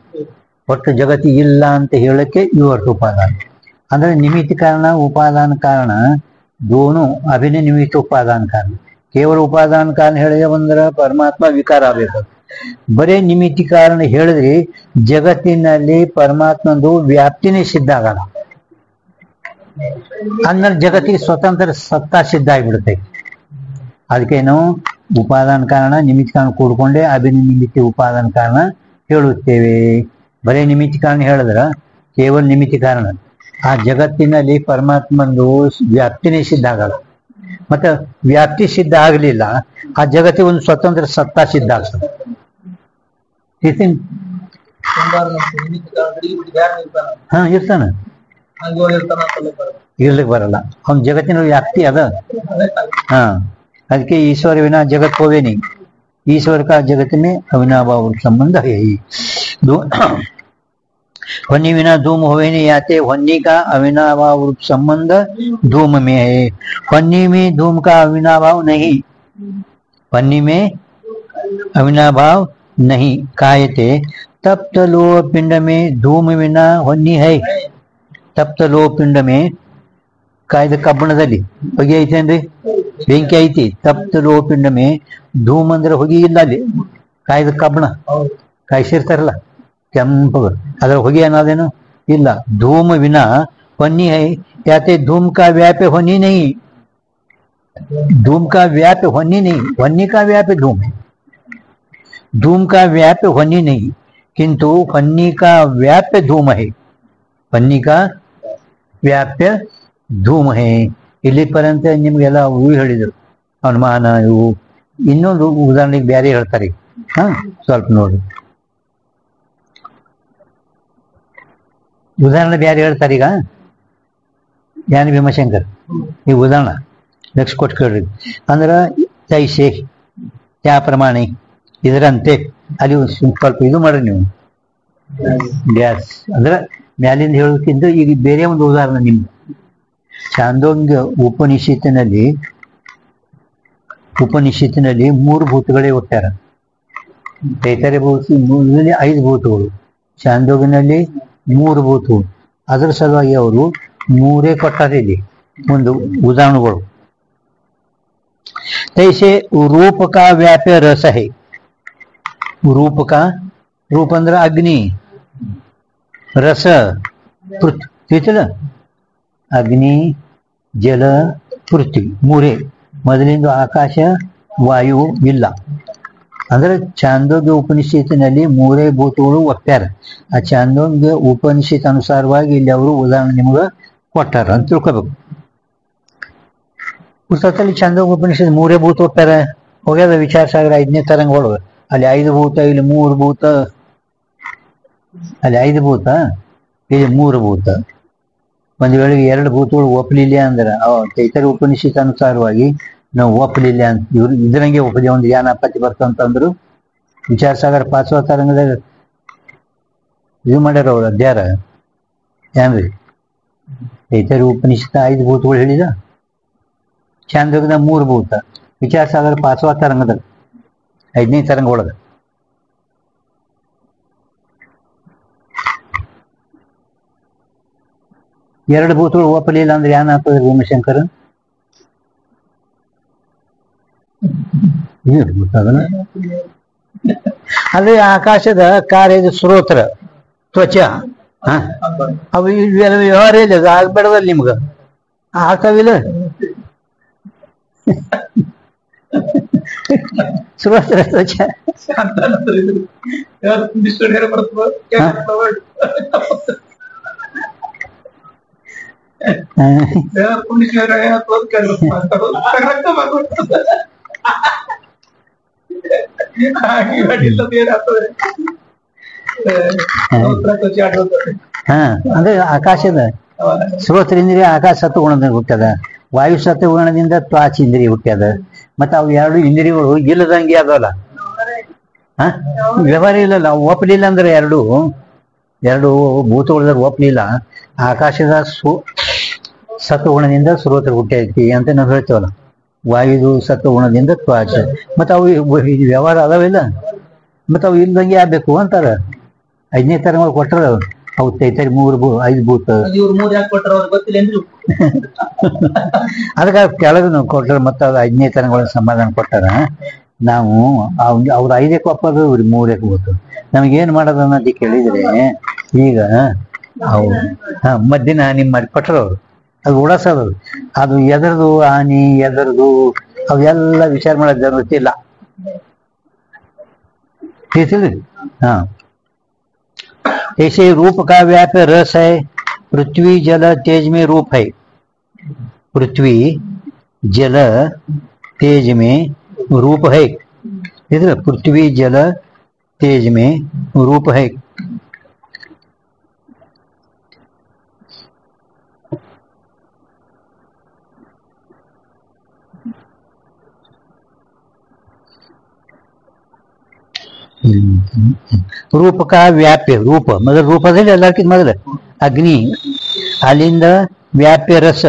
ಒಟ್ಟು ಜಗತ್ತು ಇಲ್ಲ ಅಂತ ಹೇಳಕ್ಕೆ ವಿವರ್ತ ಉಪಾದಾನ. ಅಂದ್ರೆ ನಿಮಿತ್ತ ಕಾರಣ ಉಪಾದಾನ ಕಾರಣ दोनों अभिनय निमित्त उपादान कारण. ಕೇವಲ ಉಪಾದಾನ ಕಾರಣ ಹೇಳಿದ್ರೆ ಒಂದರ ಪರಮಾತ್ಮ ವಿಕಾರ ಆಗಬೇಕು. ಬರೇ ನಿಮಿತ್ತಿ ಕಾರಣ ಹೇಳಿದ್ರೆ ಜಗತ್ತಿನಲ್ಲಿ ಪರಮಾತ್ಮಂದು ವ್ಯಾಪ್ತಿನೇ ಸಿದ್ಧ ಆಗಲ್ಲ. ಅಂದ್ರೆ ಜಗತ್ತಿಗೆ ಸ್ವತಂತ್ರ ಸತ್ತಾ ಸಿದ್ಧ ಆಗಿಬಿಡುತ್ತೆ. ಅದಕ್ಕೆ ನಾವು ಉಪಾದಾನ ಕಾರಣ ನಿಮಿತ್ತ ಕಾರಣ ಕೂಡ್ಕೊಂಡೆ ಅಭಿನಯ ನಿಮಿತ್ತಿ ಉಪಾದಾನ ಕಾರಣ ಹೇಳುತ್ತೇವೆ. ಬರೇ ನಿಮಿತ್ತಿ ಕಾರಣ ಹೇಳಿದ್ರ ಕೇವಲ ನಿಮಿತ್ತಿ ಕಾರಣ ಆ ಜಗತ್ತಿನಲ್ಲಿ ಪರಮಾತ್ಮಂದು ವ್ಯಾಪ್ತಿನೇ ಸಿದ್ಧ ಆಗಲ್ಲ. ಮತ್ತೆ ವ್ಯಾಪ್ತಿ ಸಿದ್ಧ ಆಗಲಿಲ್ಲ ಆ ಜಗತ್ತಿಗೆ ಒಂದು ಸ್ವತಂತ್ರ ಸತ್ತಾ ಸಿದ್ಧ ಆಗ್ತದೆ. ಹಾ ಇರ್ತಾನ, ಇರ್ಲಿಕ್ಕೆ ಬರಲ್ಲ. ಅವ್ನ ಜಗತ್ತಿನ ವ್ಯಾಪ್ತಿ ಅದ. ಹಾ ಅದಕ್ಕೆ ईश्वर विना जगत होवे नहीं. ईश्वर का जगत में अविनाभाव संबंध है. वन्नी विना धूम होवे नहीं आते. वन्नी का अविनाभाव रूप संबंध धूम में है. वन्नी में धूम का अविनाभाव नहीं. वन्नी में अविनाभाव नहीं कायते. तप्त लोह पिंड में धूम विना वन्नी है. तप्त लोह पिंड में ಕಾಯ್ದ ಕಬ್ಬಣದಲ್ಲಿ ಹೊಗೆ ಐತೇನ್ರಿ, ಬೆಂಕಿ ಐತಿ. ತಪ್ತ ಲೋಹ ಪಿಂಡ ಮೇ ಧೂಮ್ ಅಂದ್ರೆ ಹೊಗೆ ಇಲ್ಲ. ಅಲ್ಲಿ ಕಾಯ್ದ ಕಬ್ಬಣ ಕಾಯಿಸಿರ್ತಾರಲ್ಲ ಕೆಂಪಗ, ಅದರ ಹೊಗೆ ಅನ್ನೋದೇನು ಇಲ್ಲ. धूम विना वन्नी है. याते धूम का व्याप्य होनी नहीं. धूम का व्याप्य होनी नहीं. वन्नी का व्याप्य धूम है. धूम का व्याप्य होनी नहीं किंतु वन्नी का व्याप्य धूम है. वन्नी का व्याप्य ಧೂಮ ಹೇ. ಇಲ್ಲಿ ಪರ್ಯಂತ ನಿಮ್ಗೆಲ್ಲ ಇವು ಹೇಳಿದರು, ಅನುಮಾನ ಇವು. ಇನ್ನೊಂದು ಉದಾಹರಣೆಗೆ ಬೇರೆ ಹೇಳ್ತಾರೆ. ಹಾ ಸ್ವಲ್ಪ ನೋಡಿ, ಉದಾಹರಣೆ ಬೇರೆ ಹೇಳ್ತಾರೆ. ಈಗ ಜ್ಞಾನ ಭೀಮಶಂಕರ್ ಈ ಉದಾಹರಣೆ ಲಕ್ಷ ಕೊಟ್ಟು ಕೇಳ್ರಿ. ಅಂದ್ರ ತೈಸೆ ಯಾ ಪ್ರಮಾಣೆ ಇದರಂತೆ ಅಲ್ಲಿ ಸ್ವಲ್ಪ ಇದು ಮಾಡ್ರಿ ನೀವು. ಗ್ಯಾಸ್ ಅಂದ್ರೆ ಮ್ಯಾಲಿಂದ ಹೇಳೋದಕ್ಕಿಂತ ಈಗ ಬೇರೆ ಒಂದು ಉದಾಹರಣೆ ನಿಮ್ಗೆ. ಛಾಂದೋಗ್ಯ ಉಪನಿಷತ್ತಿನಲ್ಲಿ ಮೂರು ಭೂತಗಳೇ ಹುಟ್ಟ್ಯಾರ. ತೈತರೆ ಭೂತದಲ್ಲಿ 5 ಭೂತಗಳು, ಛಾಂದೋಗ್ಯನಲ್ಲಿ 3 ಭೂತಗಳು. ಅದರ ಸಲುವಾಗಿ ಅವರು 3 ಕೊಟ್ಟಾರೆ ಇಲ್ಲಿ ಒಂದು ಉದಾಹರಣೆಗಳು. ತೈಸೆ ರೂಪಕ ವ್ಯಾಪ್ಯ ರಸ ಹೇ. ರೂಪಕ, ರೂಪ ಅಂದ್ರೆ ಅಗ್ನಿ, ರಸ ಪೃಥ್ವಿ. ಅಗ್ನಿ, ಜಲ, ಪೃಥ್ವಿ ಮೂರೇ. ಮೊದಲಿಂದ ಆಕಾಶ ವಾಯು ಇಲ್ಲ. ಅಂದ್ರೆ ಛಾಂದೋಗ್ಯ ಉಪನಿಷತ್ತಿನಲ್ಲಿ 3 ಭೂತಗಳು ಒಟ್ಟಾರ. ಆ ಛಾಂದೋಗ್ಯ ಉಪನಿಷತ್ ಅನುಸಾರವಾಗಿ ಇಲ್ಲಿ ಅವರು ಉದಾಹರಣೆ ನಿಮ್ಗೆ ಕೊಟ್ಟಾರ ಅಂತ ತಿಳ್ಕೋಬೇಕು. ಪುಸ್ತಕದಲ್ಲಿ ಛಾಂದೋಗ್ಯ ಉಪನಿಷತ್ 3 ಭೂತ ಒಟ್ಟಾರ. ಹೋಗ್ಯದ ವಿಚಾರ ಸಾಗರ 5ನೇ ತರಂಗಗಳು. ಅಲ್ಲಿ 5 ಭೂತ, ಇಲ್ಲಿ 3 ಭೂತ. ಅಲ್ಲಿ 5 ಭೂತ, ಇಲ್ಲಿ 3 ಭೂತ. ಒಂದು ವೇಳೆ 2 ಭೂತಗಳು ಒಪ್ಪಲಿಲ್ಲ ಅಂದ್ರೆ ಚೈತನ್ಯ ಉಪನಿಷತ್ ಅನುಸಾರವಾಗಿ ನಾವು ಒಪ್ಪಲಿಲ್ಲ ಅಂತ ಇವ್ರು ಇದರಂಗೆ ಒಪ್ಪದೆ ಒಂದು ಯಾನಾಪತ್ತಿ ಬರ್ತಂತಂದ್ರು. ವಿಚಾರ ಸಾಗರ 5వ ತರಂಗದಾಗ ಇದು ಮಾಡ್ಯಾರ ಅವ್ರು ಅಧ್ಯಾರ ಏನ್ರಿ. ಚೈತನ್ಯ ಉಪನಿಷತ್ 5 ಭೂತಗಳು ಹೇಳಿದ, ಛಾಂದೋಗ್ಯದ 3 ಭೂತ, ವಿಚಾರ ಸಾಗರ 5వ ತರಂಗದಾಗ 5ನೇ ತರಂಗ ಒಳಗ. ಎರಡು ಭೂತಗಳು ಒಪ್ಪಲಿಲ್ಲ ಅಂದ್ರೆ ಏನಾಗ್ತದೆ ಭೀಮಶಂಕರ? ಅದೇ ಆಕಾಶದ ಕಾರ್ಯದ ಸ್ರೋತ್ರ ತ್ವಚ. ಅವು ವ್ಯವಹಾರ ಇಲ್ಲ, ಅದು ಆಗ್ಬೇಡದಲ್ಲ ನಿಮ್ಗ. ಆಗ್ತಾವಿಲ್ಲ ಸ್ರೋತ್ರ ತ್ವಚ. ಅಂದ್ರೆ ಆಕಾಶದ ಸ್ರೋತರಿಂದ್ರಿಯ ಆಕಾಶ ಸತ್ವಗುಣದಿಂದ ಹುಟ್ಟ್ಯದ, ವಾಯು ಸತ್ವಗುಣದಿಂದ ತ್ವಾಚ ಇಂದ್ರಿಯ ಹುಟ್ಟ್ಯದ. ಮತ್ತ ಅವು 2 ಇಂದ್ರಿಯಗಳು ಇಲ್ಲದಂಗೆ ಅದಲ್ಲ. ವ್ಯವಹಾರ ಇಲ್ಲಲ್ಲ, ಒಪ್ಪಲಿಲ್ಲ ಅಂದ್ರೆ ಎರಡು ಭೂತಗಳದಾಗ ಒಪ್ಪಲಿಲ್ಲ. ಆಕಾಶದ ಸತ್ವಗುಣದಿಂದ ಸ್ರೋತ ಹುಟ್ಟೈತಿ ಅಂತ ನಾವು ಹೇಳ್ತೇವಲ್ಲ. ವಾಯುದು ಸತ್ವಗುಣದಿಂದ ತ್ವಾಚ. ಮತ್ತು ಅವು ವ್ಯವಹಾರ ಅದಾವಿಲ್ಲ, ಮತ್ತು ಅವು ಇಲ್ದಂಗೆ ಆಗ್ಬೇಕು ಅಂತಾರ. 5ನೇ ತರಂಗಳು ಕೊಟ್ಟರ ಅವು ತೈತರಿ 5 ಭೂತ. ಅದಕ್ಕೆ ಕೆಳಗೆ ನಾವು ಕೊಟ್ಟರ ಮತ್ತು ಅದು 5ನೇ ತರಂಗಳ ಸಮಾಧಾನ ಕೊಟ್ಟಾರ. ನಾವು ಅವ್ರು 5ಕ್ಕೆ ಒಪ್ಪೋದು, ಇವ್ರು 3ಕ್ಕೆ ಹೋಗ್ತದೆ. ನಮಗೇನು ಮಾಡೋದು ಅನ್ನೋದು ಕೇಳಿದ್ರೆ ಈಗ ಅವು ಮಧ್ಯಾಹ್ನ ನಿಮ್ಮ ಮಾಡಿ ಕೊಟ್ಟರವ್ರು ಅದು ಉಡಸೋದು. ಅದು ಎದರದು ಹಾನಿ ಎದರದು ಅವೆಲ್ಲ ವಿಚಾರ ಮಾಡೋದು ಜರುರತಿ ಇಲ್ಲ. ತಿಳಿಸಿದ್ರಿ? ऐसे रूप का व्याप्य रस है, पृथ्वी जल तेज में रूप है. पृथ्वी जल तेज में रूप है. इधर पृथ्वी जल तेज में रूप है. रूप का व्याप्य रूप मतलब रूप ಎಲ್ಲಕ್ಕಿಂತ ಮೊದಲು अग्नि अलिंद व्याप्य रस.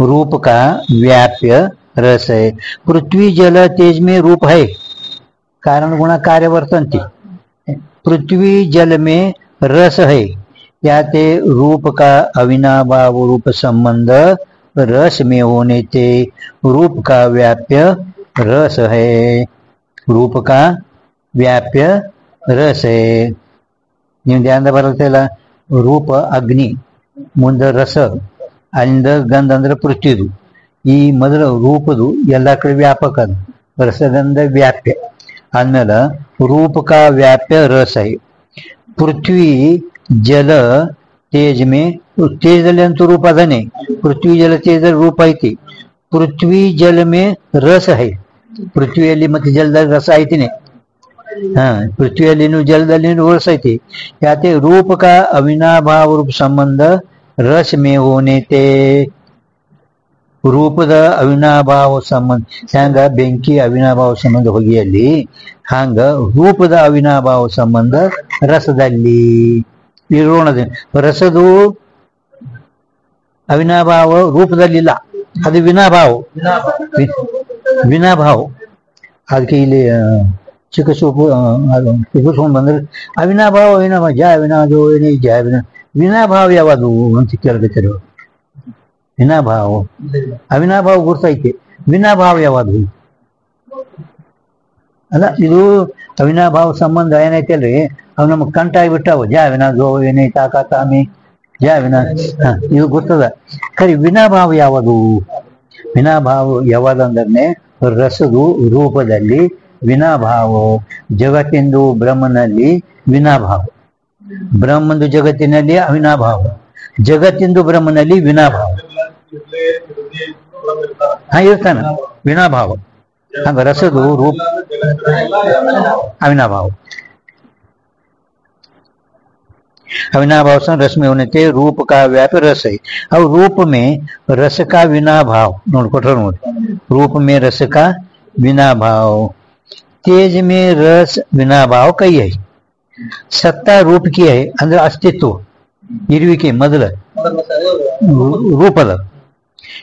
रूप का व्याप्य रस है. पृथ्वी जल तेज में रूप है. कारण गुण कार्य वर्तन्ति. पृथ्वी जल में रस है. याते रूप का अविनाभाव रूप संबंध रस में होने से रूप का व्याप्य रस है. रूप का व्याप्य रस है. ನೀವು ಧ್ಯಾನದ ಬರತ್ತಲ್ಲ, ರೂಪ ಅಗ್ನಿ, ಮುಂದೆ ರಸ, ಅಲ್ಲಿಂದ ಗಂಧ ಅಂದ್ರೆ ಪೃಥ್ವಿದು. ಈ ಮೊದಲು ರೂಪದು ಎಲ್ಲ ಕಡೆ ವ್ಯಾಪಕ ಅದು, ರಸಗಂಧ ವ್ಯಾಪ್ಯ ಆದ್ಮೇಲೆ ರೂಪಕ ವ್ಯಾಪ್ಯ ರಸ है. ಪೃಥ್ವಿ ಜಲ ತೇಜ್ ಮೇ, ತೇಜದಲ್ಲಿ ಅಂತೂ ರೂಪ ಅದನ್ನೇ, ಪೃಥ್ವಿ ಜಲ ತೇಜದಲ್ಲಿ ರೂಪ ಐತಿ. ಪೃಥ್ವಿ ಜಲ ಮೇ ರಸ है. ಪೃಥ್ವಿಯಲ್ಲಿ ಮತ್ತೆ ಜಲದಲ್ಲಿ ರಸ ಐತಿನೇ. ಪೃಥ್ವಿಯಲ್ಲಿನೂ ಜಲದಲ್ಲಿನೂ ರಸ ಐತಿ. ಯಾತೆ ರೂಪ का ಅವಿನಾಭಾವ ರೂಪ ಸಂಬಂಧ ರಸ ಮೇ ಹೋನೆ ते. ರೂಪದ ಅವಿನಾಭಾವ ಸಂಬಂಧ ಹ್ಯಾಂಗ ಬೆಂಕಿ ಅವಿನಾಭಾವ ಸಂಬಂಧ ಹೊಗೆಯಲ್ಲಿ, ಹಂಗ ರೂಪದ ಅವಿನಾಭಾವ ಸಂಬಂಧ ರಸದಲ್ಲಿ ಇರೋಣದ. ರಸದು ಅವಿನಾಭಾವ ರೂಪದಲ್ಲಿಲ್ಲ, ಅದು ವಿನಾಭಾವ. ವಿನಾಭಾವ ಅದಕ್ಕೆ ಇಲ್ಲಿ ಚಿಕ್ಕ ಸೂಪು ಸುಗಿಸ್ಕೊಂಡು ಬಂದ್ರೆ ಅವಿನಾಭಾವ ಅವಿನಾಭಾವ ಜ ಅವಿನಾದೋ ಏನೇ ಜ ವಿನಾಭಾವ ಯಾವುದು ಅಂತ ಕೇಳ್ಬೇಕಾರೆ, ವಿನಾಭಾವ ಅವಿನಾಭಾವ ಗುರ್ತೈತಿ, ವಿನಾಭಾವ ಯಾವುದು ಅಲ್ಲ. ಇದು ಅವಿನಾಭಾವ ಸಂಬಂಧ ಏನೈತಿ ಅಲ್ರಿ, ಅವು ನಮಗೆ ಕಂಟ ಆಗಿಬಿಟ್ಟಾವ. ಜ ವಿನಾದೋ ಏನೇ ತಾಕಾತಾಮಿ ಜ ವಿನಾ ಇದು ಗೊತ್ತದ. ಖರಿ ವಿನಾಭಾವ ಯಾವುದು? ವಿನಾಭಾವ ಯಾವಾದಂದ್ರೆ ರಸದು ರೂಪದಲ್ಲಿ ವಿನಾಭಾವ, ಜಗತ್ತಿಂದು ಬ್ರಹ್ಮನಲ್ಲಿ ವಿನಾಭಾವ, ಬ್ರಹ್ಮಂದು ಜಗತ್ತಿನಲ್ಲಿ ಅವಿನಾಭಾವ, ಜಗತ್ತಿಂದು ಬ್ರಹ್ಮನಲ್ಲಿ ವಿನಾಭಾವ. ಇರ್ತಾನ ವಿನಾಭಾವ. ಹಂಗ ರಸದು ರೂಪ ಅವಿನಾಭಾವ. अविनाभाव से रस में होने थे रूप का व्याप्य रस है. अब रूप में रस का विनाभाव नोट रूप में रस का विनाभाव. तेज में रस विनाभाव कई है. सत्ता रूप की है अंदर अस्तित्व इरुविके ಮೊದಲ रूपದ.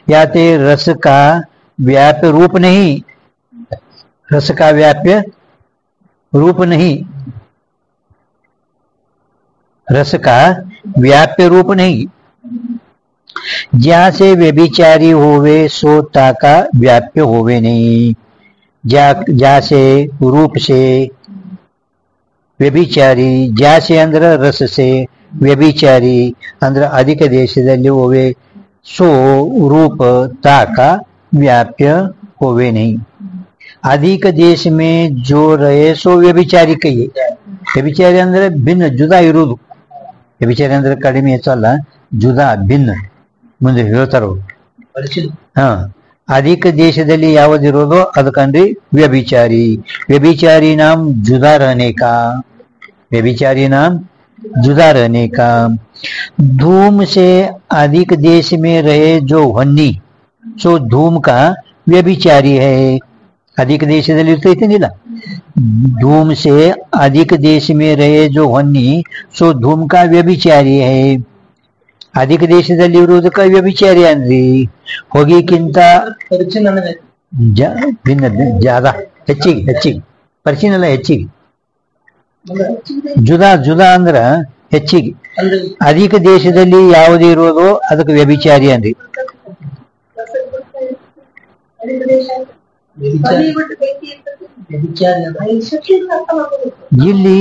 याते रस का व्याप्य रूप नहीं, रस का व्याप्य रूप नहीं, रस का व्याप्य रूप नहीं. ज्या से व्यभिचारी होवे सो ताका व्याप्य होवे नहीं. ज्या से रूप से ವ್ಯಭಿಚಾರಿ, ಜಾಸೆ ಅಂದ್ರೆ ರಸ से, ವ್ಯಭಿಚಾರಿ ಅಂದ್ರೆ ಅಧಿಕ ದೇಶದಲ್ಲಿ ಹೋವೆ, सो रूप ताका व्याप्य होवे नहीं. अधिक देश में जो रहे सो ವ್ಯಭಿಚಾರಿ ಕೈಯೇ. ವ್ಯಭಿಚಾರಿ ಅಂದ್ರೆ ಭಿನ್ನ ಜುದಾ ಇರುವುದು. ವ್ಯಭಿಚಾರಿ ಅಂದ್ರೆ ಕಡಿಮೆ ಹೆಚ್ಚಲ್ಲ, ಜುದಾ ಭಿನ್ನ ಮುಂದೆ ಹೇಳ್ತಾರ. ಅಧಿಕ ದೇಶದಲ್ಲಿ ಯಾವುದಿರೋದೋ ಅದಕ್ಕಂದ್ರೆ ವ್ಯಭಿಚಾರಿ. ವ್ಯಭಿಚಾರಿ नाम जुदा रहने का, व्यभिचारी नाम जुदा रहने का. धूम से अधिक देश में रहे जो वन्नी सो धूम का व्यभिचारी है. अधिक ದೇಶದಲ್ಲಿ ಇರ್ತೈತೇನಿಲ್ಲ. धूम से अधिक देश में रहे जो वन्नी सो धूम का व्यभिचारी है. ಅಧಿಕ ದೇಶದಲ್ಲಿ ಇರುವುದಕ್ಕೆ ವ್ಯಭಿಚಾರಿ ಅಂದ್ರಿ. ಹೊಗೆಕ್ಕಿಂತ ಭಿನ್ನ ಜಾದ ಹೆಚ್ಚಿಗೆ ಪರಿಚಯನಲ್ಲ ಹೆಚ್ಚಿಗೆ. ಜುದಾ ಅಂದ್ರ ಹೆಚ್ಚಿಗೆ. ಅಧಿಕ ದೇಶದಲ್ಲಿ ಯಾವುದು ಇರೋದು ಅದಕ್ಕೆ ವ್ಯಭಿಚಾರಿ ಅಂದ್ರಿ. ಇಲ್ಲಿ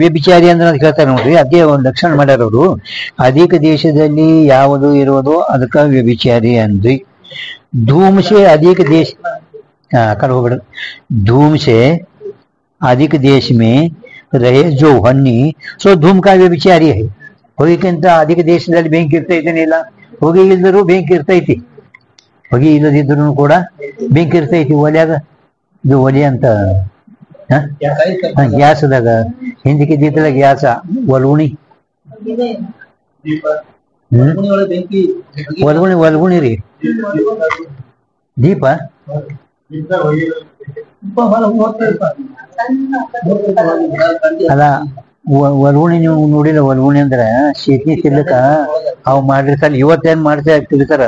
ವ್ಯಭಿಚಾರಿ ಅಂದ್ರೆ ಹೇಳ್ತಾರೆ ನೋಡ್ರಿ, ಅದೇ ಒಂದು ಲಕ್ಷಣ ಮಾಡ್ಯಾರ ಅವರು. ಅಧಿಕ ದೇಶದಲ್ಲಿ ಯಾವುದು ಇರೋದು ಅದಕ್ಕೆ ವ್ಯಭಿಚಾರಿ ಅಂದ್ರಿ. धूम से अधिक देश करो धूम से अधिक देश में रहे जो हन्नी सो धूम का व्यभिचारी है. ಹೊಗೆಕ್ಕಿಂತ ಅಧಿಕ ದೇಶದಲ್ಲಿ ಬೆಂಕಿ ಇರ್ತೈತೇನಿಲ್ಲ, ಹೊಗೆ ಇಲ್ದರೂ ಬೆಂಕಿ ಇರ್ತೈತಿ. ಹೊಗೆ ಇಲ್ಲದಿದ್ರು ಕೂಡ ಬೆಂಕಿ ಇರ್ತೈತಿ. ಒಲ್ಯಾಗ ಇದು ಒಲೆ ಅಂತ ಗ್ಯಾಸ್ದಾಗ ಹಿಂದಕ್ಕಿದ್ದಿತ್ತಲ್ಲ ಗ್ಯಾಸ ಒಲ್ಗುಣಿ ಒಲ್ಗುಣಿ ರೀ ದೀಪ ಅಲ್ಲ ಒಲ್ಗುಣಿ ನೀವು ನೋಡಿಲ್ಲ. ಒಲ್ಗುಣಿ ಅಂದ್ರ ಶೀತಿ ತಿರ್ಲಕ್ಕ ಅವ್ ಮಾಡಿರ್ತಾರ. ಇವತ್ತೇನ್ ಮಾಡ್ತಾ ತಿರ್ತಾರ,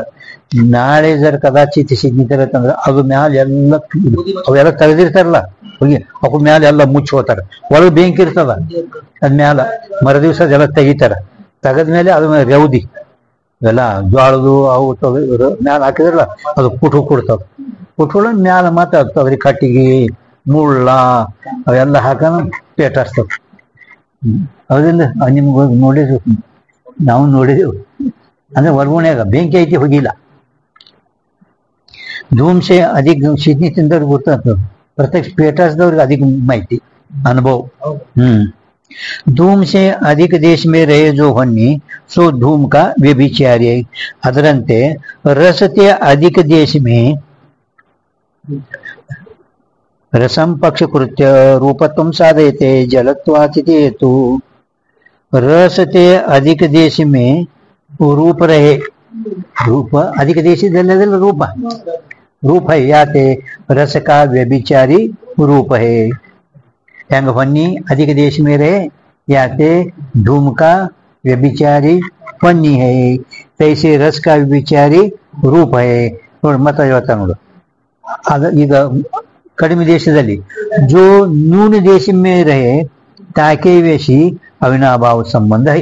ನಾಳೆ ಜರ ಕದಾಚಿತ್ ಸಿಗ್ನಿ ತರತ್ತಂದ್ರ ಅದು ಮ್ಯಾಲ ಎಲ್ಲ ಅವೆಲ್ಲ ತೆಗೆದಿರ್ತಾರಲ್ಲ ಹೋಗಿ ಅವ್ ಮ್ಯಾಲ ಎಲ್ಲ ಮುಚ್ಚಿ ಹೋಗ್ತಾರ. ಒಳಗ್ ಬೆಂಕಿ ಇರ್ತದ ಅದ್ ಮ್ಯಾಲ ಮರದಿವ್ಸ ಎಲ್ಲ ತೆಗಿತಾರ. ತೆಗದ್ಮೇಲೆ ಅದ ರೆವದಿ ಎಲ್ಲ ಜ್ವಾಳದು ಅವು ಮ್ಯಾಲ ಹಾಕಿದ್ರಲ್ಲ ಅದು ಪುಟು ಕೊಡ್ತಾವ. ಪುಟ್ಕೊಳ ಮ್ಯಾಲ ಮಾತ್ರ ತೊಗರಿ ಕಟ್ಟಿಗೆ ಮುಳ್ಳ ಅವೆಲ್ಲ ಹಾಕನ ಪೇಟಾಡ್ತಾವ. ಹೌದಿಲ್ಲ? ನಿಮ್ಗೆ ನೋಡಿದ್ವಿ, ನಾವು ನೋಡಿದೆವು. ಅಂದ್ರೆ ಹೊರಗುಣ್ಯಾಗ ಬೆಂಕಿ ಐತಿ ಹೋಗಿಲ್ಲ. ಧೂಮ್ಸೆ ಅಧಿಕ ಶಿಡ್ನಿ ತಿಂದವ್ರಿಗೆ ಗೊತ್ತಾಗ್ತದೆ, ಪ್ರತ್ಯಕ್ಷ ಪೇಟಾಡ್ದವ್ರಿಗೆ ಅಧಿಕ ಮಾಹಿತಿ ಅನುಭವ. धूम से अधिक देश में रहे जो हन्नी सो धूम का व्यभिचारी. ಅದರಂತೆ ರಸತೆ ಅಧಿಕ ದೇಶ में रसम पक्ष कृत्य रूपत्वं साधयते जलत्वातिथि हेतु. रसते अधिक देश में रूप रहे, रूप अधिक देशदल्लेदಲ್ಲ रूप है याते रस का व्यभिचारी रूप है. ಹೆಂಗ ಹೊನ್ನಿ ಅಧಿಕ ದೇಶ में रहे याते धूम का व्यभिचारी ಹೊನ್ನಿ है, तैसे रस का व्यभिचारी रूप है. ನೋಡಿ ಮತ ಹೇಳ್ತಾ ನೋಡು. ಅದ ಈಗ कड़िम देशदली जो न्यून देश में रहे ताके वेशी अविनाभाव संबंध है.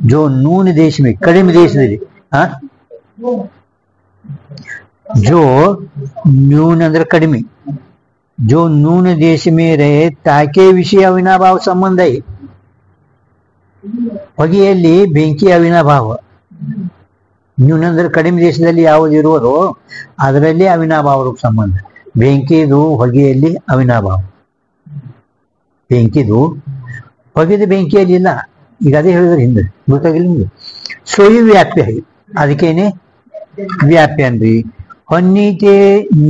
जो न्यून देश में कड़िम देशदली जो न्यून अंदर कड़िमी जो न्यून देश में रहे ताके विषय अविनाभाव संबंध है. ಹೊಗೆಯಲ್ಲಿ ಬೆಂಕಿ ಅವಿನಾಭಾವ. ನ್ಯೂನ ಅಂದ್ರೆ ಕಡಿಮೆ ದೇಶದಲ್ಲಿ ಯಾವುದಿರುವುದೋ ಅದರಲ್ಲಿ ಅವಿನಾಭಾವ ರೂಪ ಸಂಬಂಧ. ಬೆಂಕಿದು ಹೊಗೆಯಲ್ಲಿ ಅವಿನಾಭಾವ. ಬೆಂಕಿದು ಹೊಗೆದು ಬೆಂಕಿಯಲ್ಲಿ ಇಲ್ಲ. ಈಗ ಅದೇ ಹೇಳಿದ್ರೆ ಹಿಂದೆ ಗೊತ್ತಾಗಿಲ್ಲ ನಿಮ್ಗೆ. ಸೋಯು ವ್ಯಾಪ್ಯ ಅದಕ್ಕೇನೆ ವ್ಯಾಪ್ಯ ಅಂದ್ರಿ. ಹೊನ್ನಿಗೆ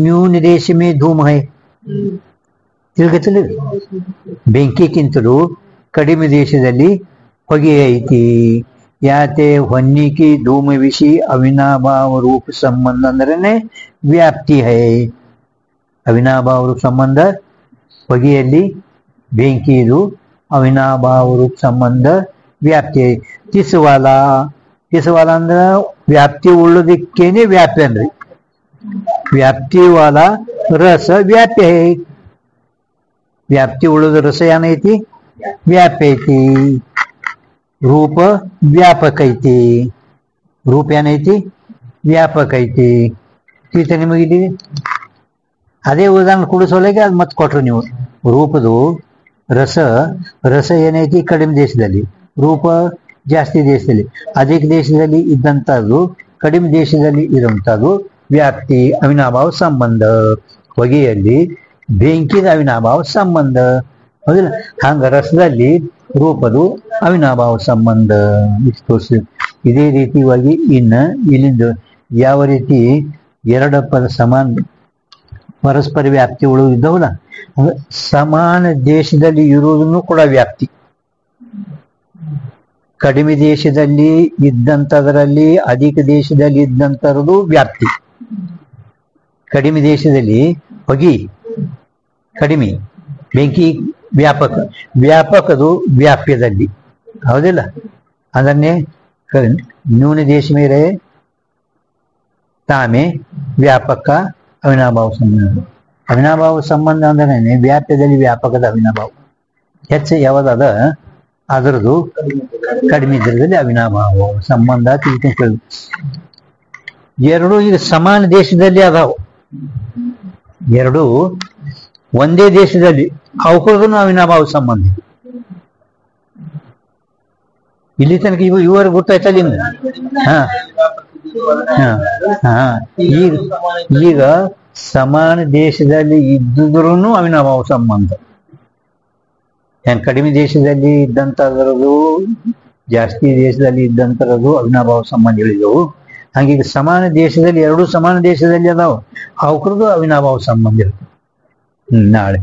ನ್ಯೂನ ದೇಶ ಮೇ ಧೂಮ ಹೈ ತಿಳ್ಗತ್ತಲ್ಲ. ಬೆಂಕಿಗಿಂತಲೂ ಕಡಿಮೆ ದೇಶದಲ್ಲಿ ಹೊಗೆ ಐತಿ. ಯಾತೆ ಹೊನ್ನಿಗೆ ಧೂಮ ವಿಷಿ ಅವಿನಾಭಾವ ರೂಪ ಸಂಬಂಧ ಅಂದ್ರೆ ವ್ಯಾಪ್ತಿ ಹೈ. ಅವಿನಾಭಾವ ರೂಪ ಸಂಬಂಧ ಹೊಗೆಯಲ್ಲಿ ಬೆಂಕಿದು ಅವಿನಾಭಾವ ರೂಪ ಸಂಬಂಧ ವ್ಯಾಪ್ತಿ. ತಿಸವಾಲ ಅಂದ್ರೆ ವ್ಯಾಪ್ತಿ ಉಳ್ಳೋದಕ್ಕೇನೆ ವ್ಯಾಪ್ತಿ ಅಂದ್ರಿ. ವ್ಯಾಪ್ತಿ ವಾಲ ರಸ ವ್ಯಾಪ್ಯ ಹೈ. ವ್ಯಾಪ್ತಿ ಉಳ್ಳೋದ ರಸ ಏನೈತಿ ವ್ಯಾಪ್ಯ ಐತಿ. ರೂಪ ವ್ಯಾಪಕ ಐತಿ. ರೂಪ ಏನೈತಿ ವ್ಯಾಪಕ ಐತಿ. ತಿಳಿತ ನಿಮಗಿಲ್ಲಿ ಅದೇ ಉದಾಹರಣೆ ಕೊಡಿಸೋಲಾಗೆ ಅದು ಮತ್ತೆ ಕೊಟ್ರು ನೀವು. ರೂಪದು ರಸ ಏನೈತಿ ಕಡಿಮೆ ದೇಶದಲ್ಲಿ, ರೂಪ ಜಾಸ್ತಿ ದೇಶದಲ್ಲಿ. ಅಧಿಕ ದೇಶದಲ್ಲಿ ಇದ್ದಂಥದ್ದು ಕಡಿಮೆ ದೇಶದಲ್ಲಿ ಇರುವಂಥದ್ದು ವ್ಯಾಪ್ತಿ ಅವಿನಾಭಾವ ಸಂಬಂಧ. ಹೊಗೆಯಲ್ಲಿ ಬೆಂಕಿದ ಅವಿನಾಭಾವ ಸಂಬಂಧ. ಹೌದಿಲ್ಲ? ಹಂಗ ರಸದಲ್ಲಿ ರೂಪದು ಅವಿನಾಭಾವ ಸಂಬಂಧ ತೋರಿಸಿ. ಇದೇ ರೀತಿಯಾಗಿ ಇಲ್ಲಿಂದ ಯಾವ ರೀತಿ ಎರಡು ಪದ ಸಮಾನ ಪರಸ್ಪರ ವ್ಯಾಪ್ತಿ ಉಳಿದು ಇದ್ದವಲ್ಲ, ಸಮಾನ ದೇಶದಲ್ಲಿ ಇರುವುದನ್ನು ಕೂಡ ವ್ಯಾಪ್ತಿ. ಕಡಿಮೆ ದೇಶದಲ್ಲಿ ಇದ್ದಂಥದ್ರಲ್ಲಿ ಅಧಿಕ ದೇಶದಲ್ಲಿ ಇದ್ದಂಥದ್ದು ವ್ಯಾಪ್ತಿ. ಕಡಿಮೆ ದೇಶದಲ್ಲಿ ಹೊಗೆ ಕಡಿಮೆ, ಬೆಂಕಿ ವ್ಯಾಪಕ. ವ್ಯಾಪಕದು ವ್ಯಾಪ್ಯದಲ್ಲಿ. ಹೌದಿಲ್ಲ? ಅದನ್ನೇ न्यून देश में रहे तामे ವ್ಯಾಪಕ ಅವಿನಾಭಾವ ಸಂಬಂಧ. ಅವಿನಾಭಾವ ಸಂಬಂಧ ಅಂದ್ರೆ ವ್ಯಾಪ್ಯದಲ್ಲಿ ವ್ಯಾಪಕದ ಅವಿನಾಭಾವ. ಹೆಚ್ಚು ಯಾವ್ದದ ಅದರದು ಕಡಿಮೆ ಇದ್ರದಲ್ಲಿ ಅವಿನಾಭಾವ ಸಂಬಂಧ ತಿಳ್ಕೊಂಡು. ಎರಡು ಈಗ ಸಮಾನ ದೇಶದಲ್ಲಿ ಅದಾವ, ಎರಡು ಒಂದೇ ದೇಶದಲ್ಲಿ ಅವಕ್ಕೂ ಅವಿನಾಭಾವ ಸಂಬಂಧ. ಇಲ್ಲಿ ತನಕ ಇವರಿಗೆ ಗೊತ್ತಾಯ್ತಲ್ಲ ನಿಮ್ಗೆ. ಈಗ ಸಮಾನ ದೇಶದಲ್ಲಿ ಇದ್ದುದ್ರೂ ಅವಿನಾಭಾವ ಸಂಬಂಧ. ಹೆಂಗ್ ಕಡಿಮೆ ದೇಶದಲ್ಲಿ ಇದ್ದಂಥದ್ರದು ಜಾಸ್ತಿ ದೇಶದಲ್ಲಿ ಇದ್ದಂಥದ್ದು ಅವಿನಾಭಾವ ಸಂಬಂಧಗಳಿದ್ದವು, ಹಂಗೀಗ ಸಮಾನ ದೇಶದಲ್ಲಿ ಎರಡೂ ಸಮಾನ ದೇಶದಲ್ಲಿ ಅದಾವ ಅವಕ್ರದ್ದು ಅವಿನಾಭಾವ ಸಂಬಂಧ ಇರುತ್ತೆ. ನಾಳೆ